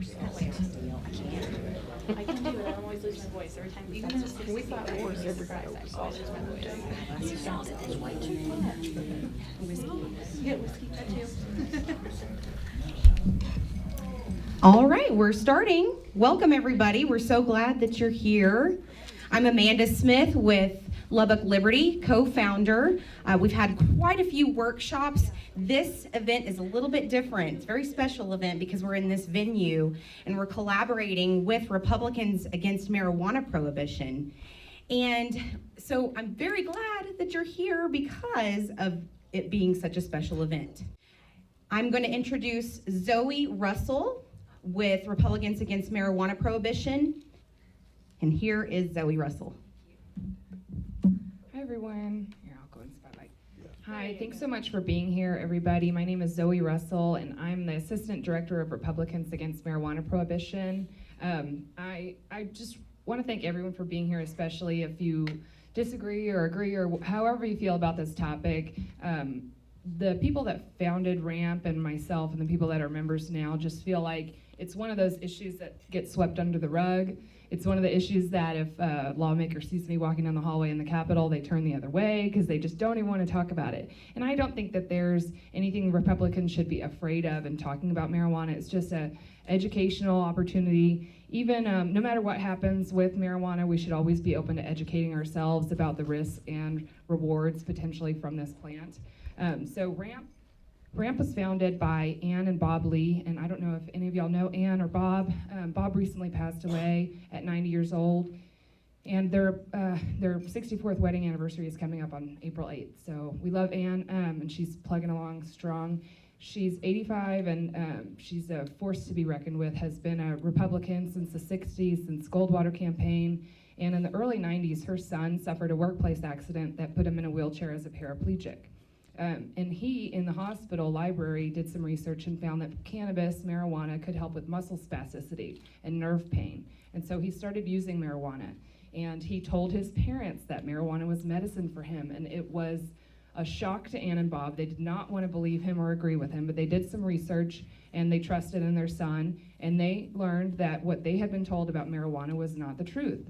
I can do it. I don't always lose my voice. Every time even in a 60 we thought wars, everybody always always lose my voice. That's way too much. Whiskey. Yeah, whiskey, that too. All right, we're starting. Welcome, everybody. We're so glad that you're here. I'm Amanda Smith with Lubbock Liberty, co-founder. We've had quite a few workshops. This event is a little bit different. It's a very special event because we're in this venue and we're collaborating with Republicans Against Marijuana Prohibition. And so I'm very glad that you're here because of it being such a special event. I'm going to introduce Zoe Russell with Republicans Against Marijuana Prohibition. And here is Zoe Russell. Hi, everyone. Here, I'll go in spotlight. Hi, thanks so much for being here, everybody. My name is Zoe Russell, and I'm the Assistant Director of Republicans Against Marijuana Prohibition. I just want to thank everyone for being here, especially if you disagree or agree or however you feel about this topic. The people that founded RAMP and myself and the people that are members now just feel like it's one of those issues that get swept under the rug. It's one of the issues that if a lawmaker sees me walking down the hallway in the Capitol, they turn the other way because they just don't even want to talk about it. And I don't think that there's anything Republicans should be afraid of in talking about marijuana. It's just an educational opportunity. Even no matter what happens with marijuana, we should always be open to educating ourselves about the risks and rewards potentially from this plant. So RAMP was founded by Ann and Bob Lee, and I don't know if any of y'all know Ann or Bob. Bob recently passed away at 90 years old, and their 64th wedding anniversary is coming up on April 8th. So we love Ann, and she's plugging along strong. She's 85, and she's a force to be reckoned with, has been a Republican since the 60s, since Goldwater campaign, and in the early 90s, her son suffered a workplace accident that put him in a wheelchair as a paraplegic. And he, in the hospital library, did some research and found that cannabis, marijuana, could help with muscle spasticity and nerve pain. And so he started using marijuana. And he told his parents that marijuana was medicine for him. And it was a shock to Ann and Bob. They did not want to believe him or agree with him, but they did some research and they trusted in their son. And they learned that what they had been told about marijuana was not the truth.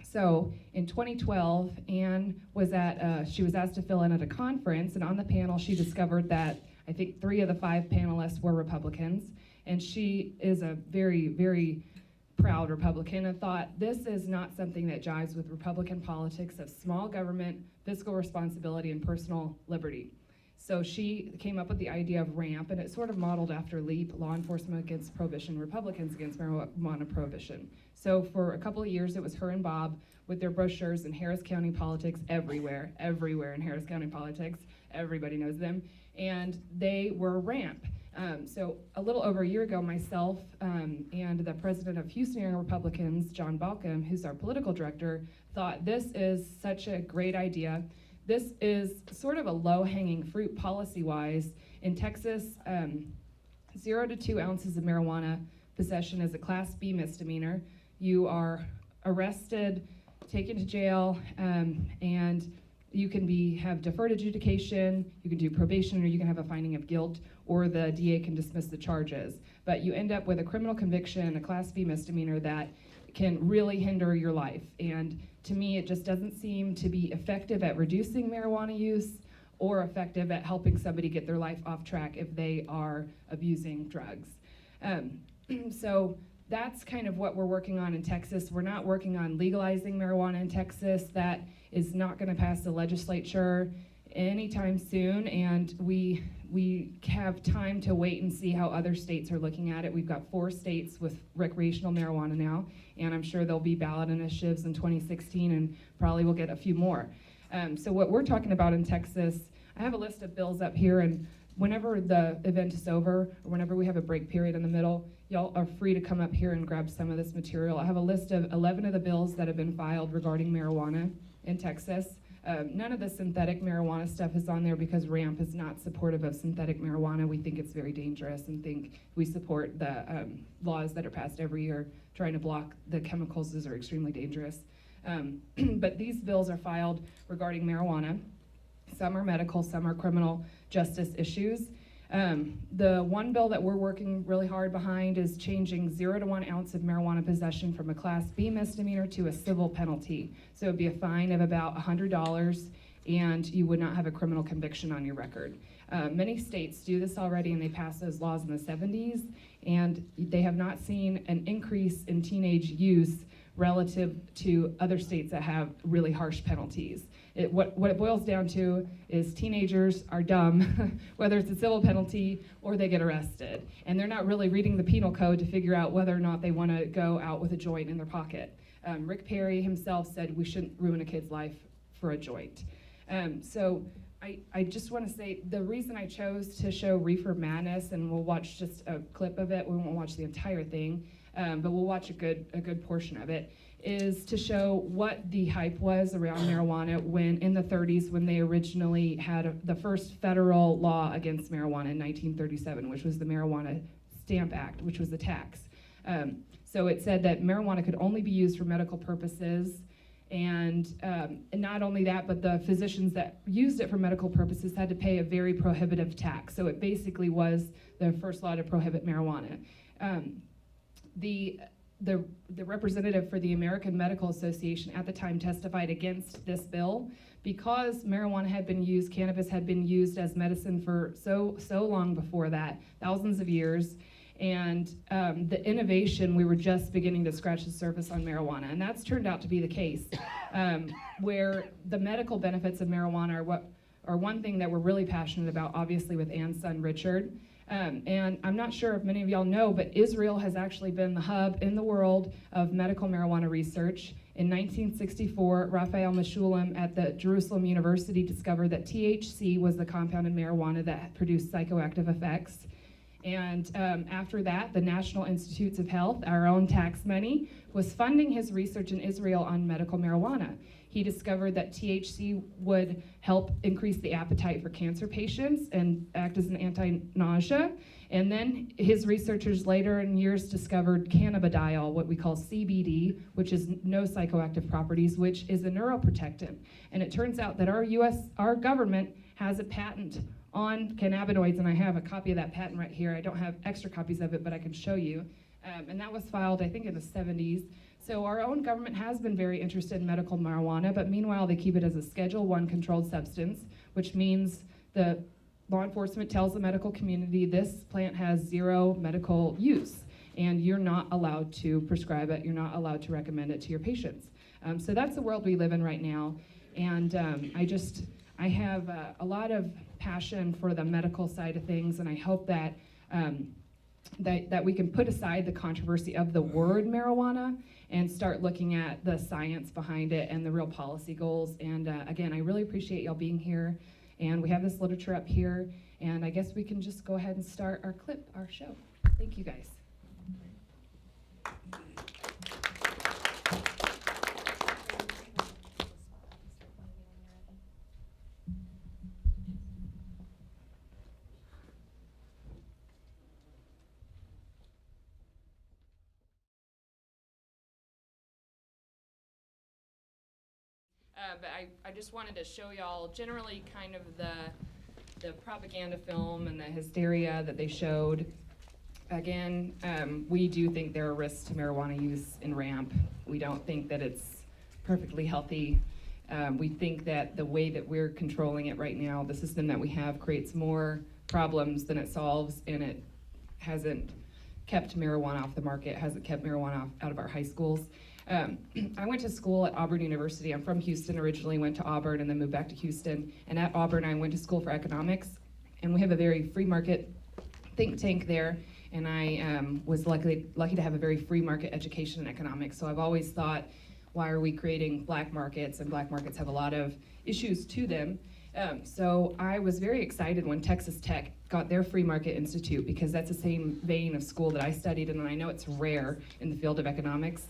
So in 2012, Ann was she was asked to fill in at a conference, and on the panel she discovered that I think 3 of the 5 panelists were Republicans, and she is a very, very proud Republican and thought this is not something that jives with Republican politics of small government, fiscal responsibility, and personal liberty. So she came up with the idea of RAMP, and it sort of modeled after LEAP, Law Enforcement Against Prohibition, Republicans Against Marijuana Prohibition. So for a couple of years, it was her and Bob with their brochures in Harris County politics everywhere in Harris County politics. Everybody knows them. And they were RAMP. So a little over a year ago, myself and the president of Houston Area Republicans, John Balcom, who's our political director, thought this is such a great idea. This is sort of a low-hanging fruit policy-wise. In Texas, 0 to 2 ounces of marijuana possession is a Class B misdemeanor. You are arrested, taken to jail, and you can have deferred adjudication, you can do probation, or you can have a finding of guilt, or the DA can dismiss the charges. But you end up with a criminal conviction, a Class B misdemeanor that can really hinder your life. And to me, it just doesn't seem to be effective at reducing marijuana use or effective at helping somebody get their life off track if they are abusing drugs. So that's kind of what we're working on in Texas. We're not working on legalizing marijuana in Texas. That is not going to pass the legislature anytime soon, and we have time to wait and see how other states are looking at it. We've got 4 states with recreational marijuana now, and I'm sure there'll be ballot initiatives in 2016, and probably we'll get a few more. So what we're talking about in Texas, I have a list of bills up here, and whenever the event is over, or whenever we have a break period in the middle, y'all are free to come up here and grab some of this material. I have a list of 11 of the bills that have been filed regarding marijuana in Texas. None of the synthetic marijuana stuff is on there because RAMP is not supportive of synthetic marijuana. We think it's very dangerous and think we support the laws that are passed every year trying to block the chemicals that are extremely dangerous. But these bills are filed regarding marijuana. Some are medical, some are criminal justice issues. The one bill that we're working really hard behind is changing 0 to 1 ounce of marijuana possession from a Class B misdemeanor to a civil penalty. So it'd be a fine of about $100, and you would not have a criminal conviction on your record. Many states do this already, and they passed those laws in the 70s, and they have not seen an increase in teenage use relative to other states that have really harsh penalties. What it boils down to is teenagers are dumb, whether it's a civil penalty or they get arrested. And they're not really reading the penal code to figure out whether or not they want to go out with a joint in their pocket. Rick Perry himself said we shouldn't ruin a kid's life for a joint. So I just want to say the reason I chose to show Reefer Madness, and we'll watch just a clip of it, we won't watch the entire thing, but we'll watch a good portion of it, is to show what the hype was around marijuana when in the 30s, when they originally had the first federal law against marijuana in 1937, which was the Marijuana Stamp Act, which was a tax. So it said that marijuana could only be used for medical purposes, and not only that, but the physicians that used it for medical purposes had to pay a very prohibitive tax. So it basically was the first law to prohibit marijuana. The representative for the American Medical Association at the time testified against this bill because marijuana had been used, cannabis had been used as medicine for so long before that, thousands of years, and the innovation, we were just beginning to scratch the surface on marijuana, and that's turned out to be the case, where the medical benefits of marijuana are one thing that we're really passionate about, obviously with Ann's son Richard. And I'm not sure if many of y'all know, but Israel has actually been the hub in the world of medical marijuana research. In 1964, Raphael Mechoulam at the Jerusalem University discovered that THC was the compound in marijuana that produced psychoactive effects. And after that, the National Institutes of Health, our own tax money, was funding his research in Israel on medical marijuana. He discovered that THC would help increase the appetite for cancer patients and act as an anti-nausea. And then his researchers later in years discovered cannabidiol, what we call CBD, which is no psychoactive properties, which is a neuroprotectant. And it turns out that our government has a patent on cannabinoids, and I have a copy of that patent right here. I don't have extra copies of it, but I can show you. And that was filed, I think, in the 70s. So our own government has been very interested in medical marijuana, but meanwhile they keep it as a Schedule I controlled substance, which means the law enforcement tells the medical community this plant has 0 medical use, and you're not allowed to prescribe it, you're not allowed to recommend it to your patients. So that's the world we live in right now, and I have a lot of passion for the medical side of things, and I hope that that we can put aside the controversy of the word marijuana and start looking at the science behind it and the real policy goals. And again, I really appreciate y'all being here. And we have this literature up here, and I guess we can just go ahead and start our show. Thank you guys. But I just wanted to show y'all generally kind of the propaganda film and the hysteria that they showed. Again, we do think there are risks to marijuana use in RAMP. We don't think that it's perfectly healthy. We think that the way that we're controlling it right now, the system that we have, creates more problems than it solves, and it hasn't kept marijuana off the market, hasn't kept marijuana out of our high schools. I went to school at Auburn University. I'm from Houston originally, went to Auburn and then moved back to Houston. And at Auburn, I went to school for economics. And we have a very free market think tank there. And I was lucky to have a very free market education in economics. So I've always thought, why are we creating black markets? And black markets have a lot of issues to them. So I was very excited when Texas Tech got their free market institute, because that's the same vein of school that I studied, and I know it's rare in the field of economics.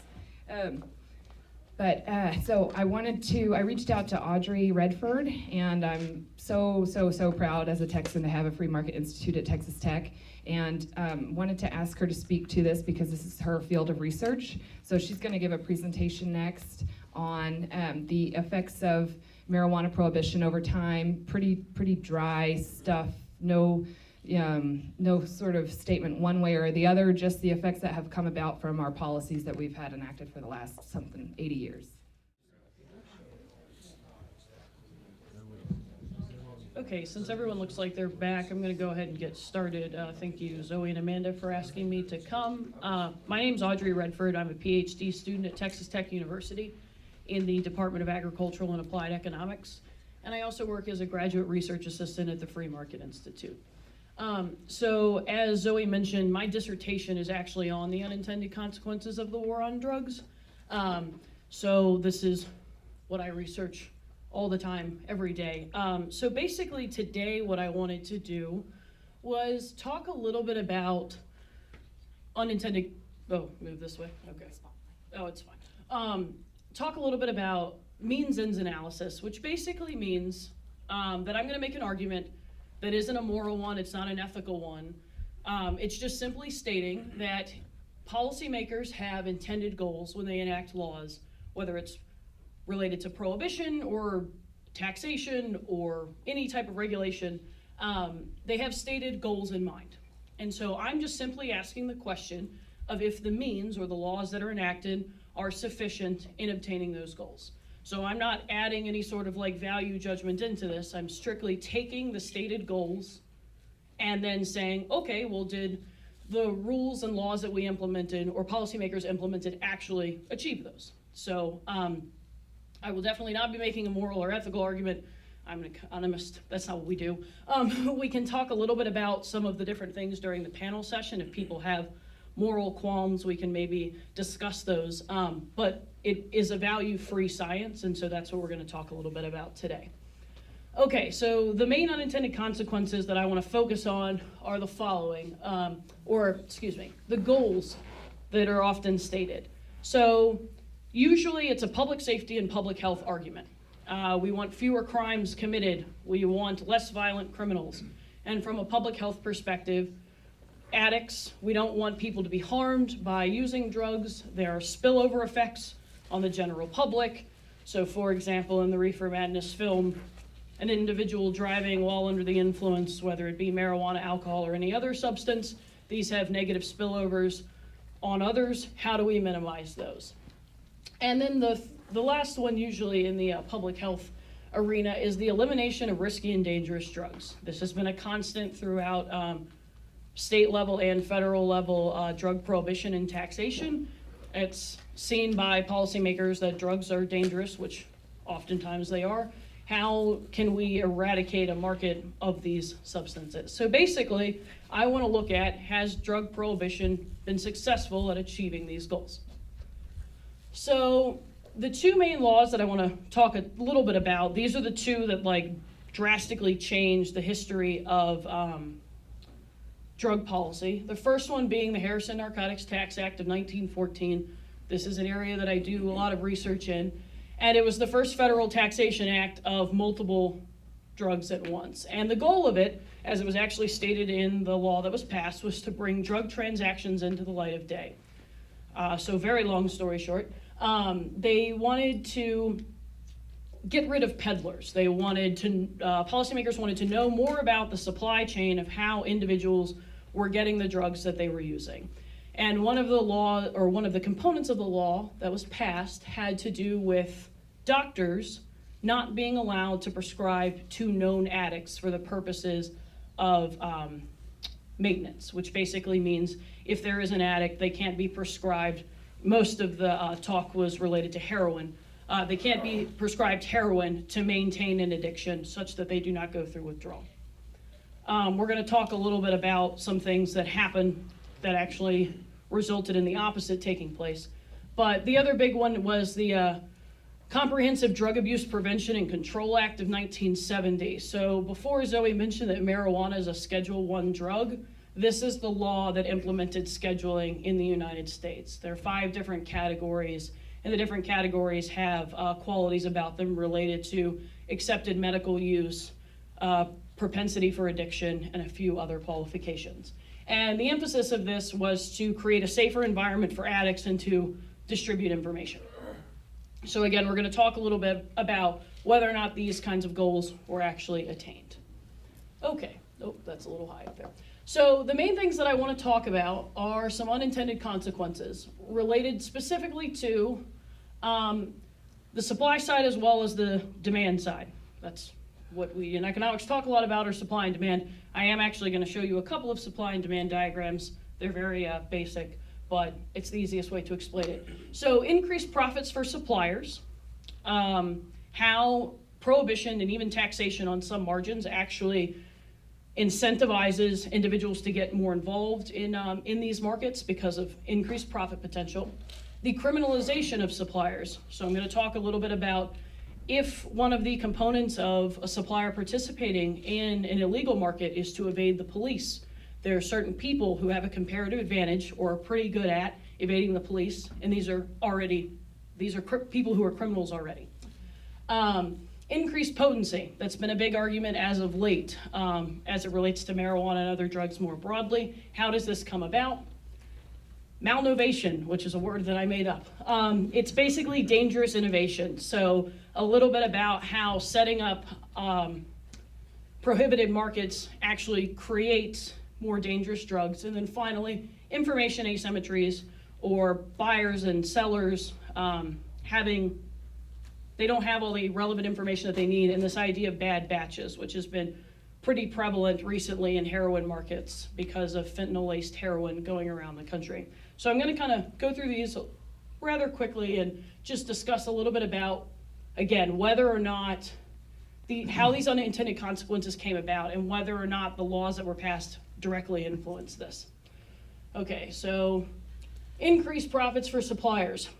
So I reached out to Audrey Redford, and I'm so proud as a Texan to have a free market institute at Texas Tech, and wanted to ask her to speak to this because this is her field of research. So she's going to give a presentation next on the effects of marijuana prohibition over time. Pretty dry stuff, no no sort of statement one way or the other, just the effects that have come about from our policies that we've had enacted for the last 80 years. Okay, since everyone looks like they're back, I'm going to go ahead and get started. Thank you, Zoe and Amanda, for asking me to come. My name's Audrey Redford. I'm a PhD student at Texas Tech University in the Department of Agricultural and Applied Economics, and I also work as a graduate research assistant at the Free Market Institute. So as Zoe mentioned, my dissertation is actually on the unintended consequences of the war on drugs. So this is what I research all the time, every day. So basically today what I wanted to do was talk a little bit about unintended, move this way, okay. Oh, it's fine. Talk a little bit about means-ends analysis, which basically means that I'm gonna make an argument that isn't a moral one, it's not an ethical one. It's just simply stating that policymakers have intended goals when they enact laws, whether it's related to prohibition or taxation or any type of regulation. They have stated goals in mind. And so I'm just simply asking the question of if the means or the laws that are enacted are sufficient in obtaining those goals. So I'm not adding any sort of like value judgment into this. I'm strictly taking the stated goals and then saying, okay, well, did the rules and laws that we implemented or policymakers implemented actually achieve those? So I will definitely not be making a moral or ethical argument. I'm an economist, that's not what we do. We can talk a little bit about some of the different things during the panel session. If people have moral qualms, we can maybe discuss those. But it is a value-free science, and so that's what we're gonna talk a little bit about today. Okay, so the main unintended consequences that I wanna focus on are the following, the goals that are often stated. So usually it's a public safety and public health argument. We want fewer crimes committed. We want less violent criminals. And from a public health perspective, addicts, we don't want people to be harmed by using drugs. There are spillover effects on the general public. So for example, in the Reefer Madness film, an individual driving while under the influence, whether it be marijuana, alcohol, or any other substance, these have negative spillovers on others. How do we minimize those? And then the last one, usually in the public health arena, is the elimination of risky and dangerous drugs. This has been a constant throughout state level and federal level drug prohibition and taxation. It's seen by policymakers that drugs are dangerous, which oftentimes they are. How can we eradicate a market of these substances? So basically, I want to look at, has drug prohibition been successful at achieving these goals? So the two main laws that I want to talk a little bit about, these are the two that like drastically changed the history of drug policy. The first one being the Harrison Narcotics Tax Act of 1914. This is an area that I do a lot of research in, and it was the first federal taxation act of multiple drugs at once. And the goal of it, as it was actually stated in the law that was passed, was to bring drug transactions into the light of day. So very long story short, they wanted to get rid of peddlers. They wanted to, policymakers wanted to know more about the supply chain of how individuals were getting the drugs that they were using. And one of the components of the law that was passed had to do with doctors not being allowed to prescribe to known addicts for the purposes of maintenance, which basically means if there is an addict, they can't be prescribed. Most of the talk was related to heroin. They can't be prescribed heroin to maintain an addiction such that they do not go through withdrawal. We're going to talk a little bit about some things that happened that actually resulted in the opposite taking place. But the other big one was the Comprehensive Drug Abuse Prevention and Control Act of 1970. So before Zoe mentioned that marijuana is a Schedule I drug, this is the law that implemented scheduling in the United States. There are 5 different categories, and the different categories have qualities about them related to accepted medical use, propensity for addiction, and a few other qualifications. And the emphasis of this was to create a safer environment for addicts and to distribute information. So again, we're going to talk a little bit about whether or not these kinds of goals were actually attained. Okay, Nope, that's a little high up there. So the main things that I want to talk about are some unintended consequences related specifically to the supply side as well as the demand side. That's what we in economics talk a lot about, are supply and demand. I am actually going to show you a couple of supply and demand diagrams. They're very basic, but it's the easiest way to explain it. So increased profits for suppliers, how prohibition and even taxation on some margins actually incentivizes individuals to get more involved in these markets because of increased profit potential. The criminalization of suppliers. So I'm going to talk a little bit about if one of the components of a supplier participating in an illegal market is to evade the police. There are certain people who have a comparative advantage or are pretty good at evading the police, and these are people who are criminals already. Increased potency. That's been a big argument as of late as it relates to marijuana and other drugs more broadly. How does this come about? Malnovation, which is a word that I made up. It's basically dangerous innovation. So a little bit about how setting up prohibited markets actually creates more dangerous drugs. And then finally, information asymmetries, or buyers and sellers they don't have all the relevant information that they need, and this idea of bad batches, which has been pretty prevalent recently in heroin markets because of fentanyl-laced heroin going around the country. So I'm going to kind of go through these rather quickly and just discuss a little bit about, again, whether or not how these unintended consequences came about and whether or not the laws that were passed directly influenced this. Okay, so increased profits for suppliers.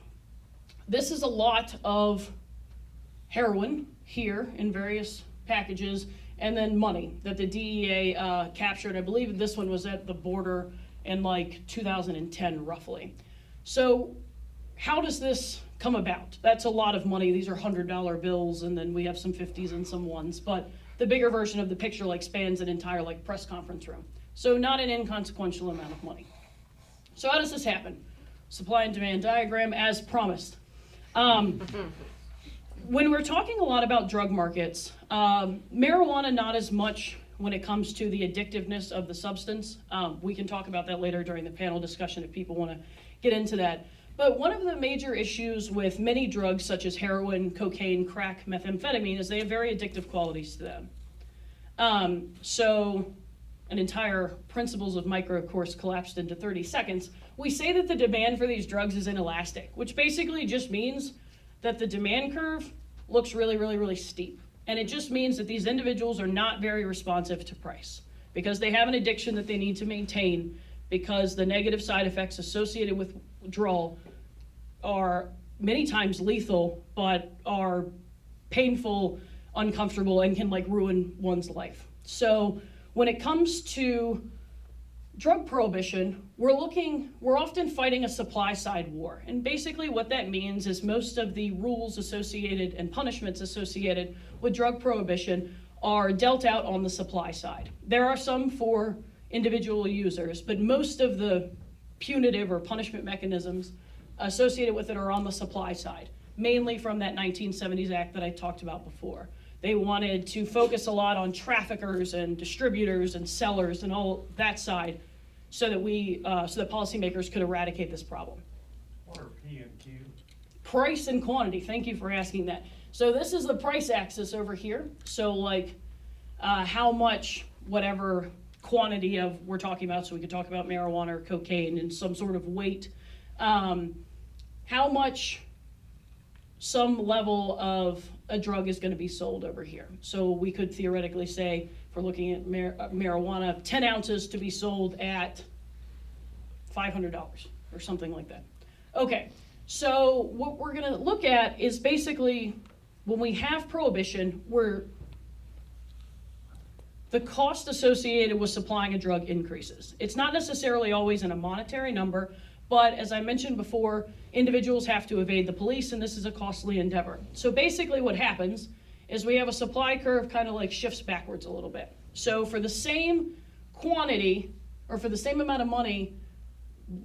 This is a lot of heroin here in various packages, and then money that the DEA captured. I believe this one was at the border in like 2010 roughly. So how does this come about? That's a lot of money. These are $100 bills, and then we have some 50s and some ones, but the bigger version of the picture like spans an entire like press conference room. So not an inconsequential amount of money. So how does this happen? Supply and demand diagram as promised. When we're talking a lot about drug markets, marijuana not as much when it comes to the addictiveness of the substance. We can talk about that later during the panel discussion if people want to get into that. But one of the major issues with many drugs such as heroin, cocaine, crack, methamphetamine is they have very addictive qualities to them. So an entire principles of micro course collapsed into 30 seconds. We say that the demand for these drugs is inelastic, which basically just means that the demand curve looks really, really, really steep. And it just means that these individuals are not very responsive to price because they have an addiction that they need to maintain, because the negative side effects associated with withdrawal are many times lethal, but are painful, uncomfortable, and can like ruin one's life. So when it comes to drug prohibition, we're often fighting a supply side war. And basically what that means is most of the rules associated and punishments associated with drug prohibition are dealt out on the supply side. There are some for individual users, but most of the punitive or punishment mechanisms associated with it are on the supply side, mainly from that 1970s Act that I talked about before. They wanted to focus a lot on traffickers and distributors and sellers and all that side, so that policymakers could eradicate this problem. What are P and Q? Price and quantity. Thank you for asking that. So this is the price axis over here. So like how much, whatever quantity of we're talking about, so we could talk about marijuana or cocaine in some sort of weight, how much some level of a drug is going to be sold over here. So we could theoretically say, if we're looking at marijuana, 10 ounces to be sold at $500 or something like that. Okay, so what we're going to look at is basically when we have prohibition, the cost associated with supplying a drug increases. It's not necessarily always in a monetary number, but as I mentioned before, individuals have to evade the police, and this is a costly endeavor. So basically what happens is we have a supply curve kind of like shifts backwards a little bit. So for the same quantity or for the same amount of money,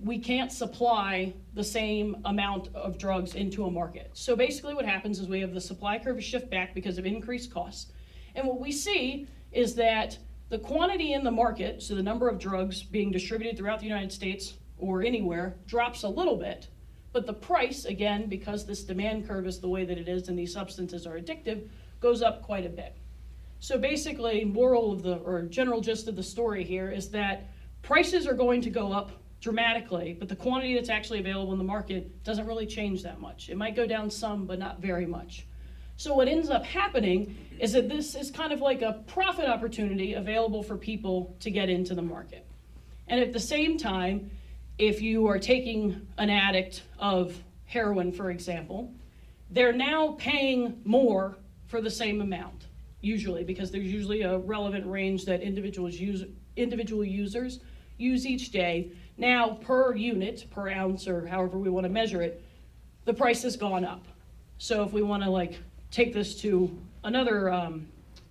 we can't supply the same amount of drugs into a market. So basically what happens is we have the supply curve shift back because of increased costs. And what we see is that The quantity in the market, so the number of drugs being distributed throughout the United States or anywhere, drops a little bit, but the price, again, because this demand curve is the way that it is and these substances are addictive, goes up quite a bit. So basically, general gist of the story here is that prices are going to go up dramatically, but the quantity that's actually available in the market doesn't really change that much. It might go down some, but not very much. So what ends up happening is that this is kind of like a profit opportunity available for people to get into the market. And at the same time, if you are taking an addict of heroin, for example, they're now paying more for the same amount, usually, because there's usually a relevant range that individual users use each day. Now, per unit, per ounce, or however we want to measure it, the price has gone up. So if we want to take this to another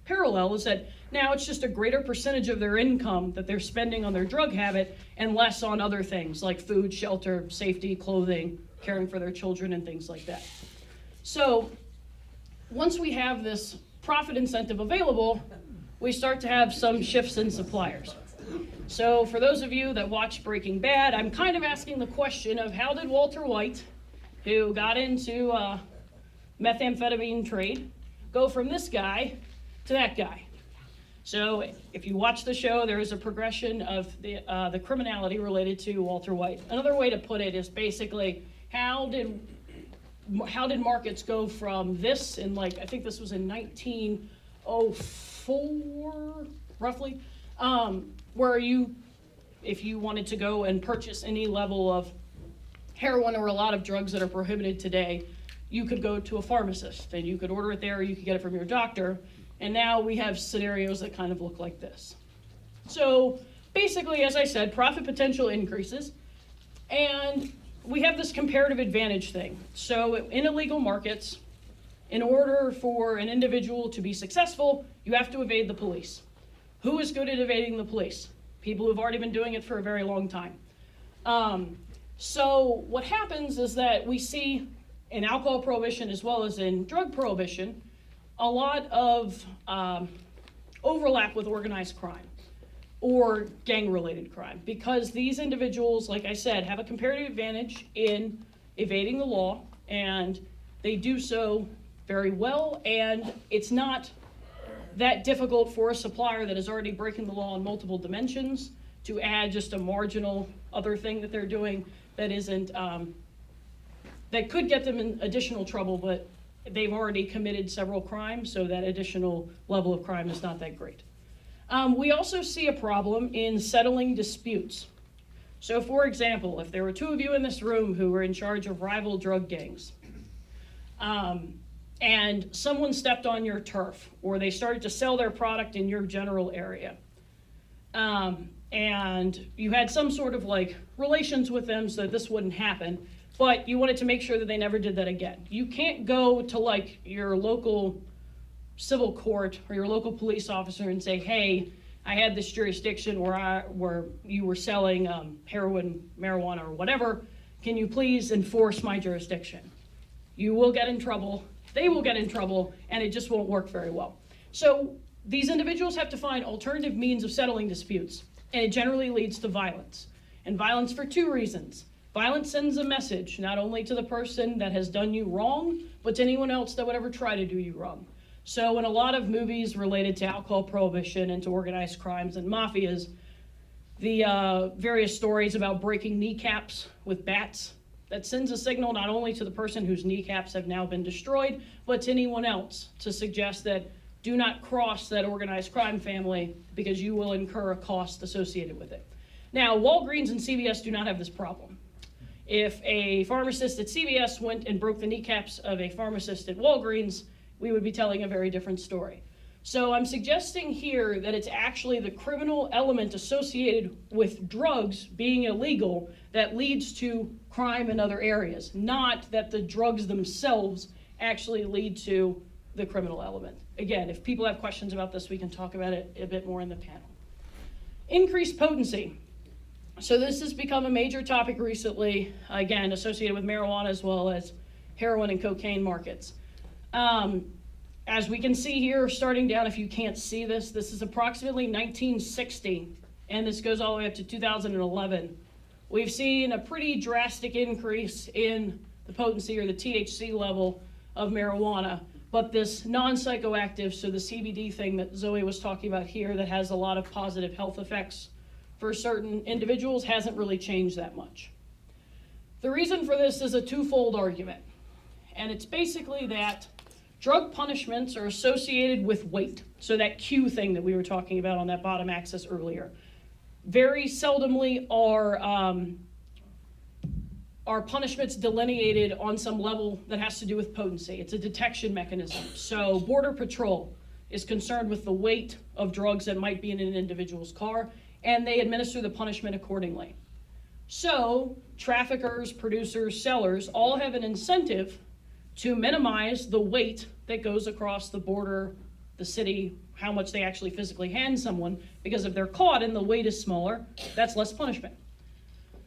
parallel, is that now it's just a greater percentage of their income that they're spending on their drug habit and less on other things like food, shelter, safety, clothing, caring for their children, and things like that. So once we have this profit incentive available, we start to have some shifts in suppliers. So for those of you that watch Breaking Bad, I'm kind of asking the question of how did Walter White, who got into methamphetamine trade, go from this guy to that guy? So if you watch the show, there is a progression of the criminality related to Walter White. Another way to put it is basically how did markets go from this in I think this was in 1904, roughly, where if you wanted to go and purchase any level of heroin or a lot of drugs that are prohibited today, you could go to a pharmacist and you could order it there or you could get it from your doctor. And now we have scenarios that kind of look like this. So basically, as I said, profit potential increases, and we have this comparative advantage thing. So in illegal markets, in order for an individual to be successful, you have to evade the police. Who is good at evading the police? People who've already been doing it for a very long time. So what happens is that we see in alcohol prohibition as well as in drug prohibition a lot of overlap with organized crime or gang-related crime, because these individuals, like I said, have a comparative advantage in evading the law, and they do so very well, and it's not that difficult for a supplier that is already breaking the law in multiple dimensions to add just a marginal other thing that they're doing that isn't, that could get them in additional trouble, but they've already committed several crimes, so that additional level of crime is not that great. We also see a problem in settling disputes. So for example, if there were two of you in this room who were in charge of rival drug gangs, and someone stepped on your turf, or they started to sell their product in your general area, and you had some sort of relations with them so that this wouldn't happen, but you wanted to make sure that they never did that again. You can't go to your local civil court or your local police officer and say, hey, I had this jurisdiction where you were selling heroin, marijuana, or whatever. Can you please enforce my jurisdiction? You will get in trouble, they will get in trouble, and it just won't work very well. So these individuals have to find alternative means of settling disputes, and it generally leads to violence. And violence for two reasons. Violence sends a message, not only to the person that has done you wrong, but to anyone else that would ever try to do you wrong. So in a lot of movies related to alcohol prohibition and to organized crimes and mafias, the various stories about breaking kneecaps with bats, that sends a signal not only to the person whose kneecaps have now been destroyed, but to anyone else to suggest that do not cross that organized crime family because you will incur a cost associated with it. Now, Walgreens and CVS do not have this problem. If a pharmacist at CVS went and broke the kneecaps of a pharmacist at Walgreens, we would be telling a very different story. So I'm suggesting here that it's actually the criminal element associated with drugs being illegal that leads to crime in other areas, not that the drugs themselves actually lead to the criminal element. Again, if people have questions about this, we can talk about it a bit more in the panel. Increased potency. So this has become a major topic recently, again, associated with marijuana as well as heroin and cocaine markets. As we can see here, starting down, if you can't see this, this is approximately 1960, and this goes all the way up to 2011. We've seen a pretty drastic increase in the potency or the THC level of marijuana, but this non-psychoactive, so the CBD thing that Zoe was talking about here that has a lot of positive health effects for certain individuals hasn't really changed that much. The reason for this is a twofold argument, and it's basically that drug punishments are associated with weight, so that Q thing that we were talking about on that bottom axis earlier. Very seldomly are punishments delineated on some level that has to do with potency. It's a detection mechanism. So Border Patrol is concerned with the weight of drugs that might be in an individual's car, and they administer the punishment accordingly. So traffickers, producers, sellers all have an incentive to minimize the weight that goes across the border, the city, how much they actually physically hand someone, because if they're caught and the weight is smaller, that's less punishment.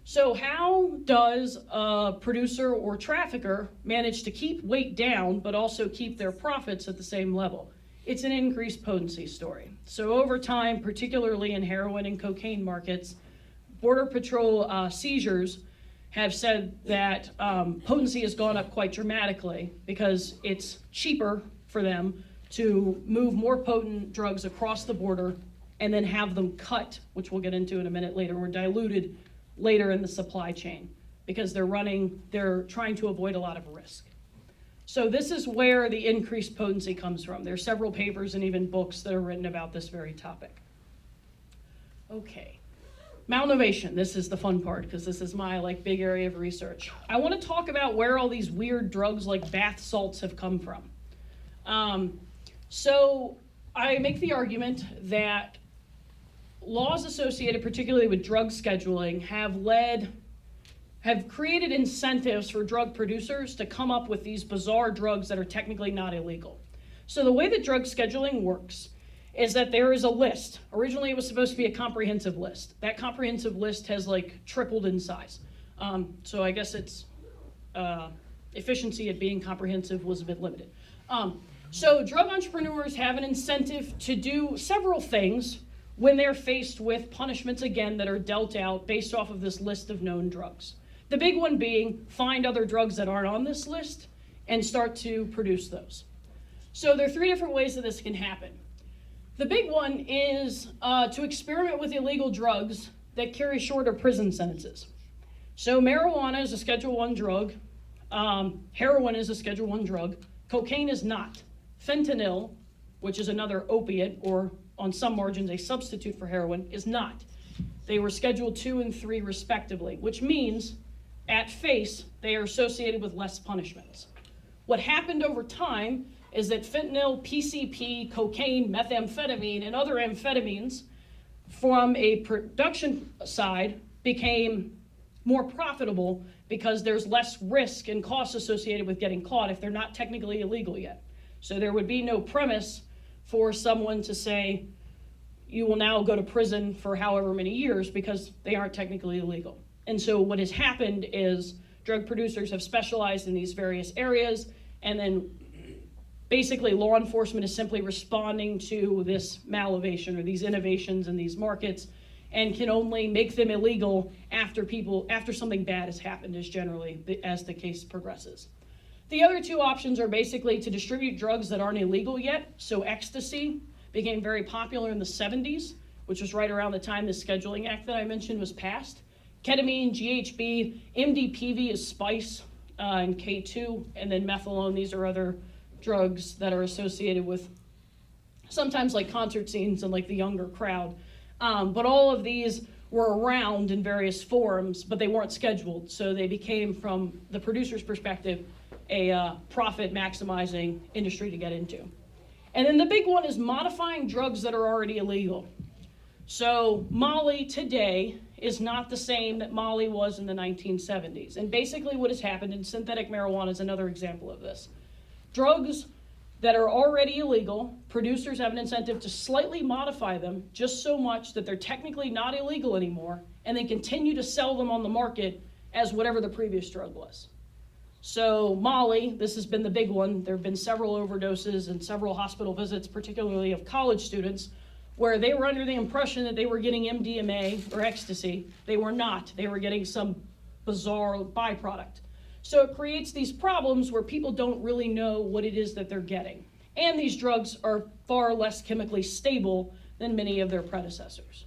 So how does a producer or trafficker manage to keep weight down but also keep their profits at the same level? It's an increased potency story. So over time, particularly in heroin and cocaine markets, Border Patrol seizures have said that potency has gone up quite dramatically because it's cheaper for them to move more potent drugs across the border and then have them cut, which we'll get into in a minute later, or diluted later in the supply chain because they're trying to avoid a lot of risk. So this is where the increased potency comes from. There are several papers and even books that are written about this very topic. Okay. Malnovation, this is the fun part because this is my big area of research. I want to talk about where all these weird drugs like bath salts have come from. So I make the argument that laws associated particularly with drug scheduling have created incentives for drug producers to come up with these bizarre drugs that are technically not illegal. So the way that drug scheduling works is that there is a list. Originally, it was supposed to be a comprehensive list. That comprehensive list has tripled in size. So I guess its efficiency at being comprehensive was a bit limited. So drug entrepreneurs have an incentive to do several things when they're faced with punishments, again, that are dealt out based off of this list of known drugs. The big one being find other drugs that aren't on this list and start to produce those. So there are three different ways that this can happen. The big one is to experiment with illegal drugs that carry shorter prison sentences. So marijuana is a Schedule I drug. Heroin is a Schedule I drug. Cocaine is not. Fentanyl, which is another opiate, or on some margins a substitute for heroin, is not. They were Schedule II and III respectively, which means at face they are associated with less punishments. What happened over time is that fentanyl, PCP, cocaine, methamphetamine, and other amphetamines from a production side became more profitable because there's less risk and costs associated with getting caught if they're not technically illegal yet. So there would be no premise for someone to say, you will now go to prison for however many years because they aren't technically illegal. And so what has happened is drug producers have specialized in these various areas, and then basically law enforcement is simply responding to this malnovation or these innovations in these markets and can only make them illegal after something bad has happened, is generally as the case progresses. The other two options are basically to distribute drugs that aren't illegal yet. So ecstasy became very popular in the 70s, which was right around the time the Scheduling Act that I mentioned was passed. Ketamine, GHB, MDPV is spice, and K2, and then methadone. These are other drugs that are associated with sometimes concert scenes and the younger crowd. But all of these were around in various forms, but they weren't scheduled. So they became, from the producer's perspective, a profit maximizing industry to get into. And then the big one is modifying drugs that are already illegal. So Molly today is not the same that Molly was in the 1970s. And basically what has happened, and synthetic marijuana is another example of this. Drugs that are already illegal, producers have an incentive to slightly modify them just so much that they're technically not illegal anymore, and then continue to sell them on the market as whatever the previous drug was. So Molly, this has been the big one. There have been several overdoses and several hospital visits, particularly of college students, where they were under the impression that they were getting MDMA or ecstasy. They were not. They were getting some bizarre byproduct. So it creates these problems where people don't really know what it is that they're getting. And these drugs are far less chemically stable than many of their predecessors.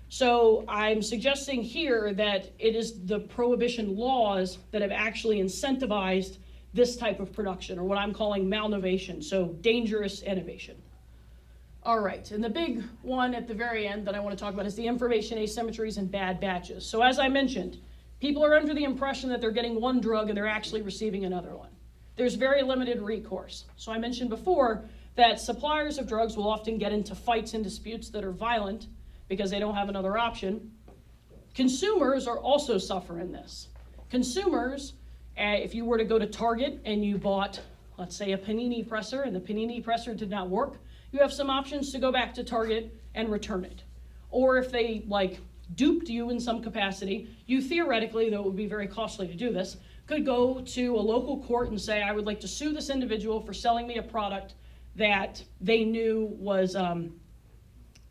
So I'm suggesting here that it is the prohibition laws that have actually incentivized this type of production, or what I'm calling malnovation, so dangerous innovation. All right, and the big one at the very end that I want to talk about is the information asymmetries and bad batches. So as I mentioned, people are under the impression that they're getting one drug and they're actually receiving another one. There's very limited recourse. So I mentioned before that suppliers of drugs will often get into fights and disputes that are violent because they don't have another option. Consumers are also suffering this. Consumers, if you were to go to Target and you bought, let's say, a panini presser, and the panini presser did not work, you have some options to go back to Target and return it. Or if they duped you in some capacity, you theoretically, though it would be very costly to do this, could go to a local court and say, I would like to sue this individual for selling me a product that they knew was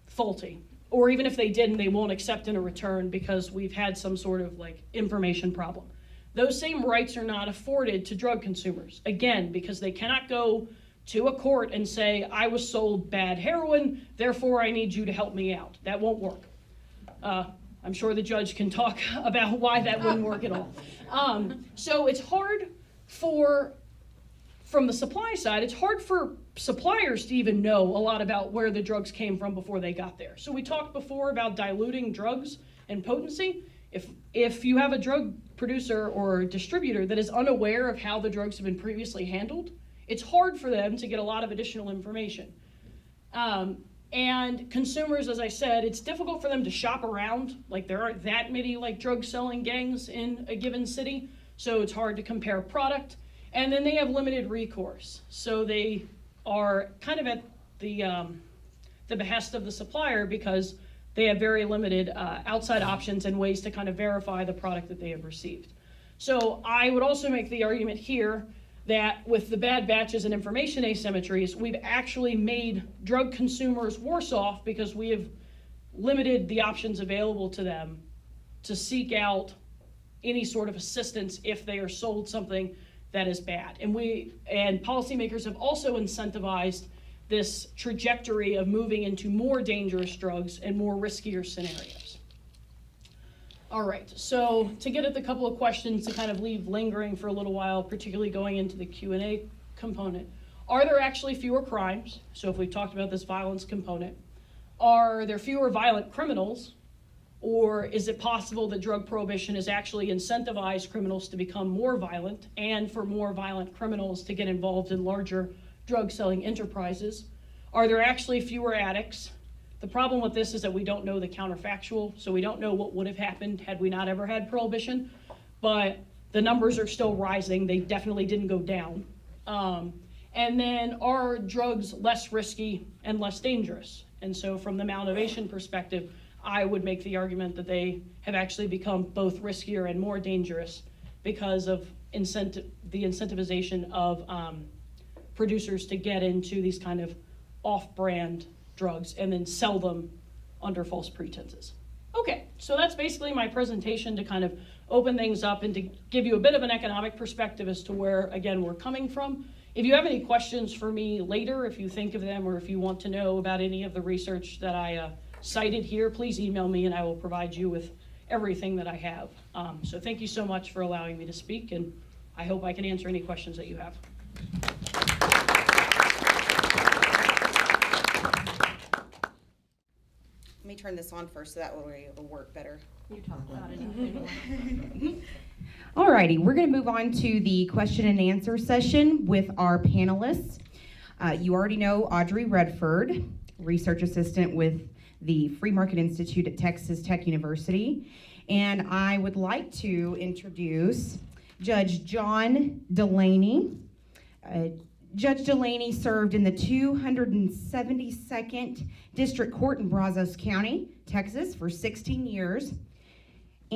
faulty. Or even if they didn't, they won't accept in a return because we've had some sort of information problem. Those same rights are not afforded to drug consumers. Again, because they cannot go to a court and say, I was sold bad heroin, therefore I need you to help me out. That won't work. I'm sure the judge can talk about why that wouldn't work at all. So it's hard from the supply side, it's hard for suppliers to even know a lot about where the drugs came from before they got there. So we talked before about diluting drugs and potency. If you have a drug producer or distributor that is unaware of how the drugs have been previously handled, it's hard for them to get a lot of additional information. And consumers, as I said, it's difficult for them to shop around. There aren't that many drug selling gangs in a given city, so it's hard to compare product. And then they have limited recourse. So they are kind of at the behest of the supplier because they have very limited outside options and ways to kind of verify the product that they have received. So I would also make the argument here that with the bad batches and information asymmetries, we've actually made drug consumers worse off because we have limited the options available to them to seek out any sort of assistance if they are sold something that is bad. And policymakers have also incentivized this trajectory of moving into more dangerous drugs and more riskier scenarios. All right, so to get at the couple of questions to kind of leave lingering for a little while, particularly going into the Q&A component, are there actually fewer crimes? So if we've talked about this violence component, are there fewer violent criminals? Or is it possible that drug prohibition has actually incentivized criminals to become more violent and for more violent criminals to get involved in larger drug selling enterprises? Are there actually fewer addicts? The problem with this is that we don't know the counterfactual, so we don't know what would have happened had we not ever had prohibition, but the numbers are still rising. They definitely didn't go down. And then are drugs less risky and less dangerous? And so from the Malnovation perspective, I would make the argument that they have actually become both riskier and more dangerous because of the incentivization of producers to get into these kind of off-brand drugs and then sell them under false pretenses. Okay, so that's basically my presentation to kind of open things up and to give you a bit of an economic perspective as to where, again, we're coming from. If you have any questions for me later, if you think of them, or if you want to know about any of the research that I cited here, please email me and I will provide you with everything that I have. So thank you so much for allowing me to speak, and I hope I can answer any questions that you have. Let me turn this on first so that way it'll work better. You talk loud enough. Alrighty, we're going to move on to the question and answer session with our panelists. You already know Audrey Redford, research assistant with the Free Market Institute at Texas Tech University. And I would like to introduce Judge John Delaney. Judge Delaney served in the 272nd District Court in Brazos County, Texas for 16 years.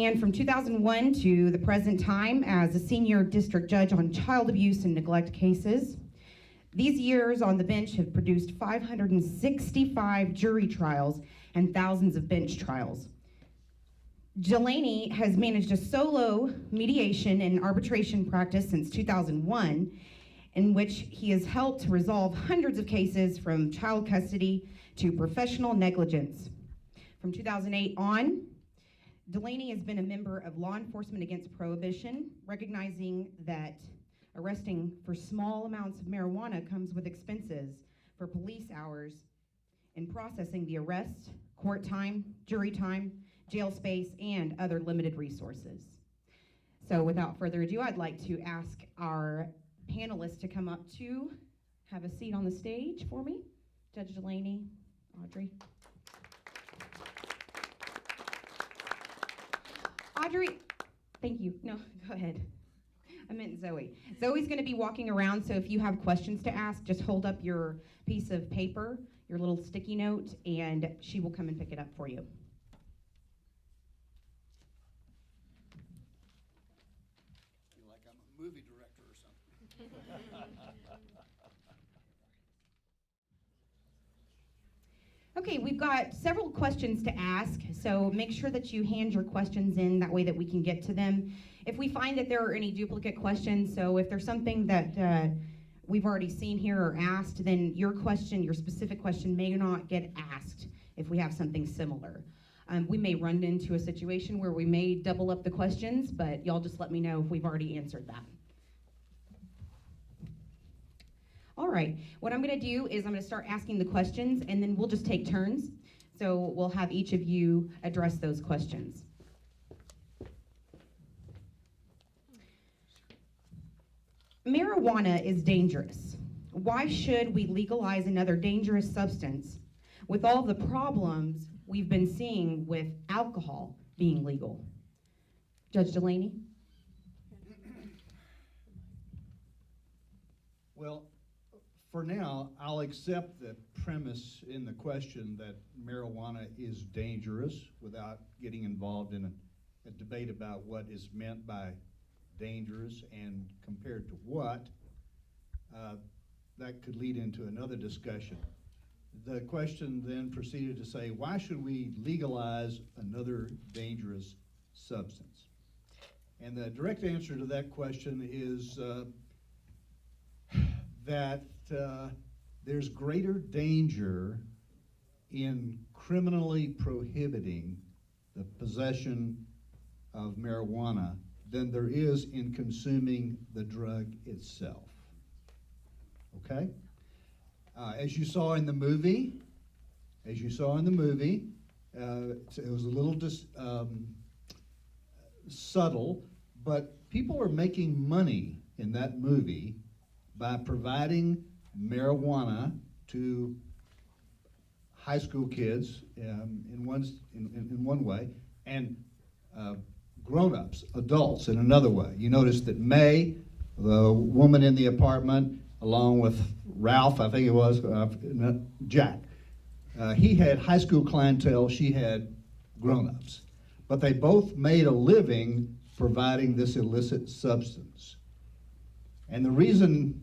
and from 2001 to the present time as a senior district judge on child abuse and neglect cases. These years on the bench have produced 565 jury trials and thousands of bench trials. Delaney has managed a solo mediation and arbitration practice since 2001, in which he has helped to resolve hundreds of cases from child custody to professional negligence. From 2008 on, Delaney has been a member of Law Enforcement Against Prohibition, recognizing that arresting for small amounts of marijuana comes with expenses for police hours in processing the arrest, court time, jury time, jail space, and other limited resources. So without further ado, I'd like to ask our panelists to come up to have a seat on the stage for me. Judge Delaney, Audrey. Audrey, thank you. No, go ahead. I meant Zoe. Zoe's going to be walking around, so if you have questions to ask, just hold up your piece of paper, your little sticky note, and she will come and pick it up for you. Feel like I'm a movie director or something. Okay, we've got several questions to ask, so make sure that you hand your questions in, that way that we can get to them. If we find that there are any duplicate questions, so if there's something that we've already seen here or asked, then your question, your specific question may not get asked if we have something similar. We may run into a situation where we may double up the questions, but y'all just let me know if we've already answered that. All right, what I'm gonna do is I'm gonna start asking the questions, and then we'll just take turns. So we'll have each of you address those questions. Marijuana is dangerous. Why should we legalize another dangerous substance with all the problems we've been seeing with alcohol being legal? Judge Delaney? Well, for now, I'll accept the premise in the question that marijuana is dangerous without getting involved in a debate about what is meant by dangerous and compared to what. That could lead into another discussion. The question then proceeded to say, why should we legalize another dangerous substance? And the direct answer to that question is that there's greater danger in criminally prohibiting the possession of marijuana than there is in consuming the drug itself. Okay? As you saw in the movie, it was a little subtle, but people are making money in that movie by providing marijuana to high school kids in one way, and grown-ups, adults, in another way. You notice that May, the woman in the apartment, along with Ralph, I think it was, Jack, he had high school clientele, she had grown-ups. But they both made a living providing this illicit substance. And the reason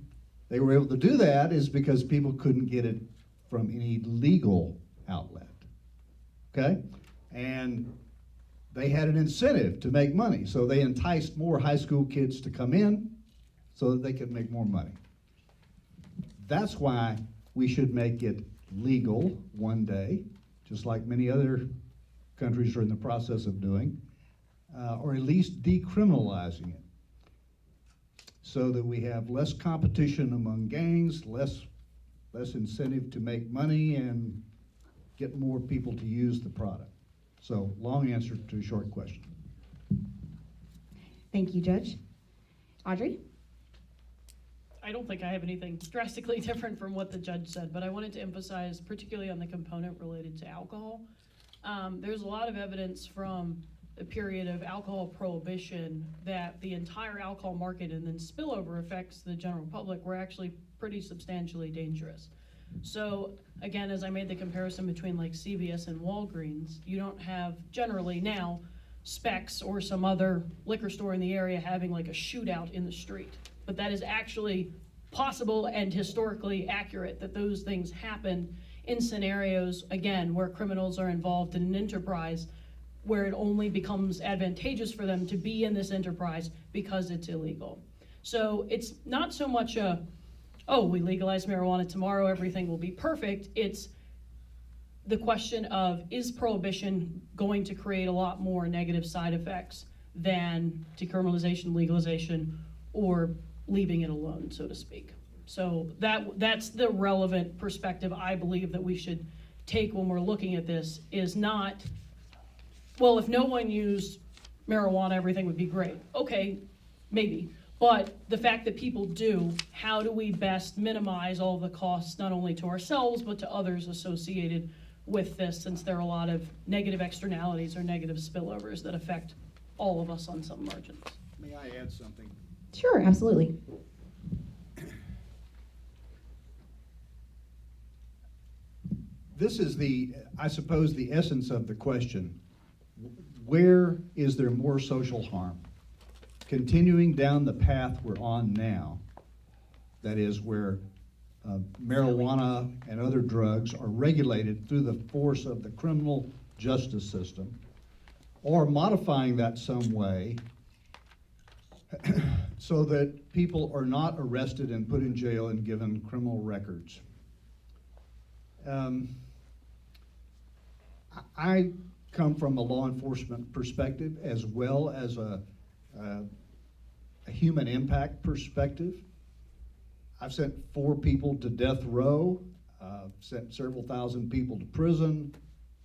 they were able to do that is because people couldn't get it from any legal outlet, okay? And they had an incentive to make money, so they enticed more high school kids to come in so that they could make more money. That's why we should make it legal one day, just like many other countries are in the process of doing, or at least decriminalizing it, so that we have less competition among gangs, less incentive to make money and get more people to use the product. So, long answer to a short question. Thank you, Judge. Audrey? I don't think I have anything drastically different from what the judge said, but I wanted to emphasize, particularly on the component related to alcohol. There's a lot of evidence from the period of alcohol prohibition that the entire alcohol market and then spillover effects to the general public were actually pretty substantially dangerous. So again, as I made the comparison between like CVS and Walgreens, you don't have generally now Specs or some other liquor store in the area having like a shootout in the street. But that is actually possible and historically accurate, that those things happen in scenarios, again, where criminals are involved in an enterprise where it only becomes advantageous for them to be in this enterprise because it's illegal. So it's not so much a, oh, we legalize marijuana tomorrow, everything will be perfect. It's the question of, is prohibition going to create a lot more negative side effects than decriminalization, legalization, or leaving it alone, so to speak. So that's the relevant perspective I believe that we should take when we're looking at this, is not, well, if no one used marijuana, everything would be great. Okay, maybe. But the fact that people do, how do we best minimize all the costs, not only to ourselves, but to others associated with this, since there are a lot of negative externalities or negative spillovers that affect all of us on some margins. May I add something? Sure, absolutely. This is I suppose, the essence of the question. Where is there more social harm? Continuing down the path we're on now, that is where marijuana and other drugs are regulated through the force of the criminal justice system, or modifying that some way so that people are not arrested and put in jail and given criminal records. I come from a law enforcement perspective as well as a human impact perspective. I've sent 4 people to death row, sent several thousand people to prison.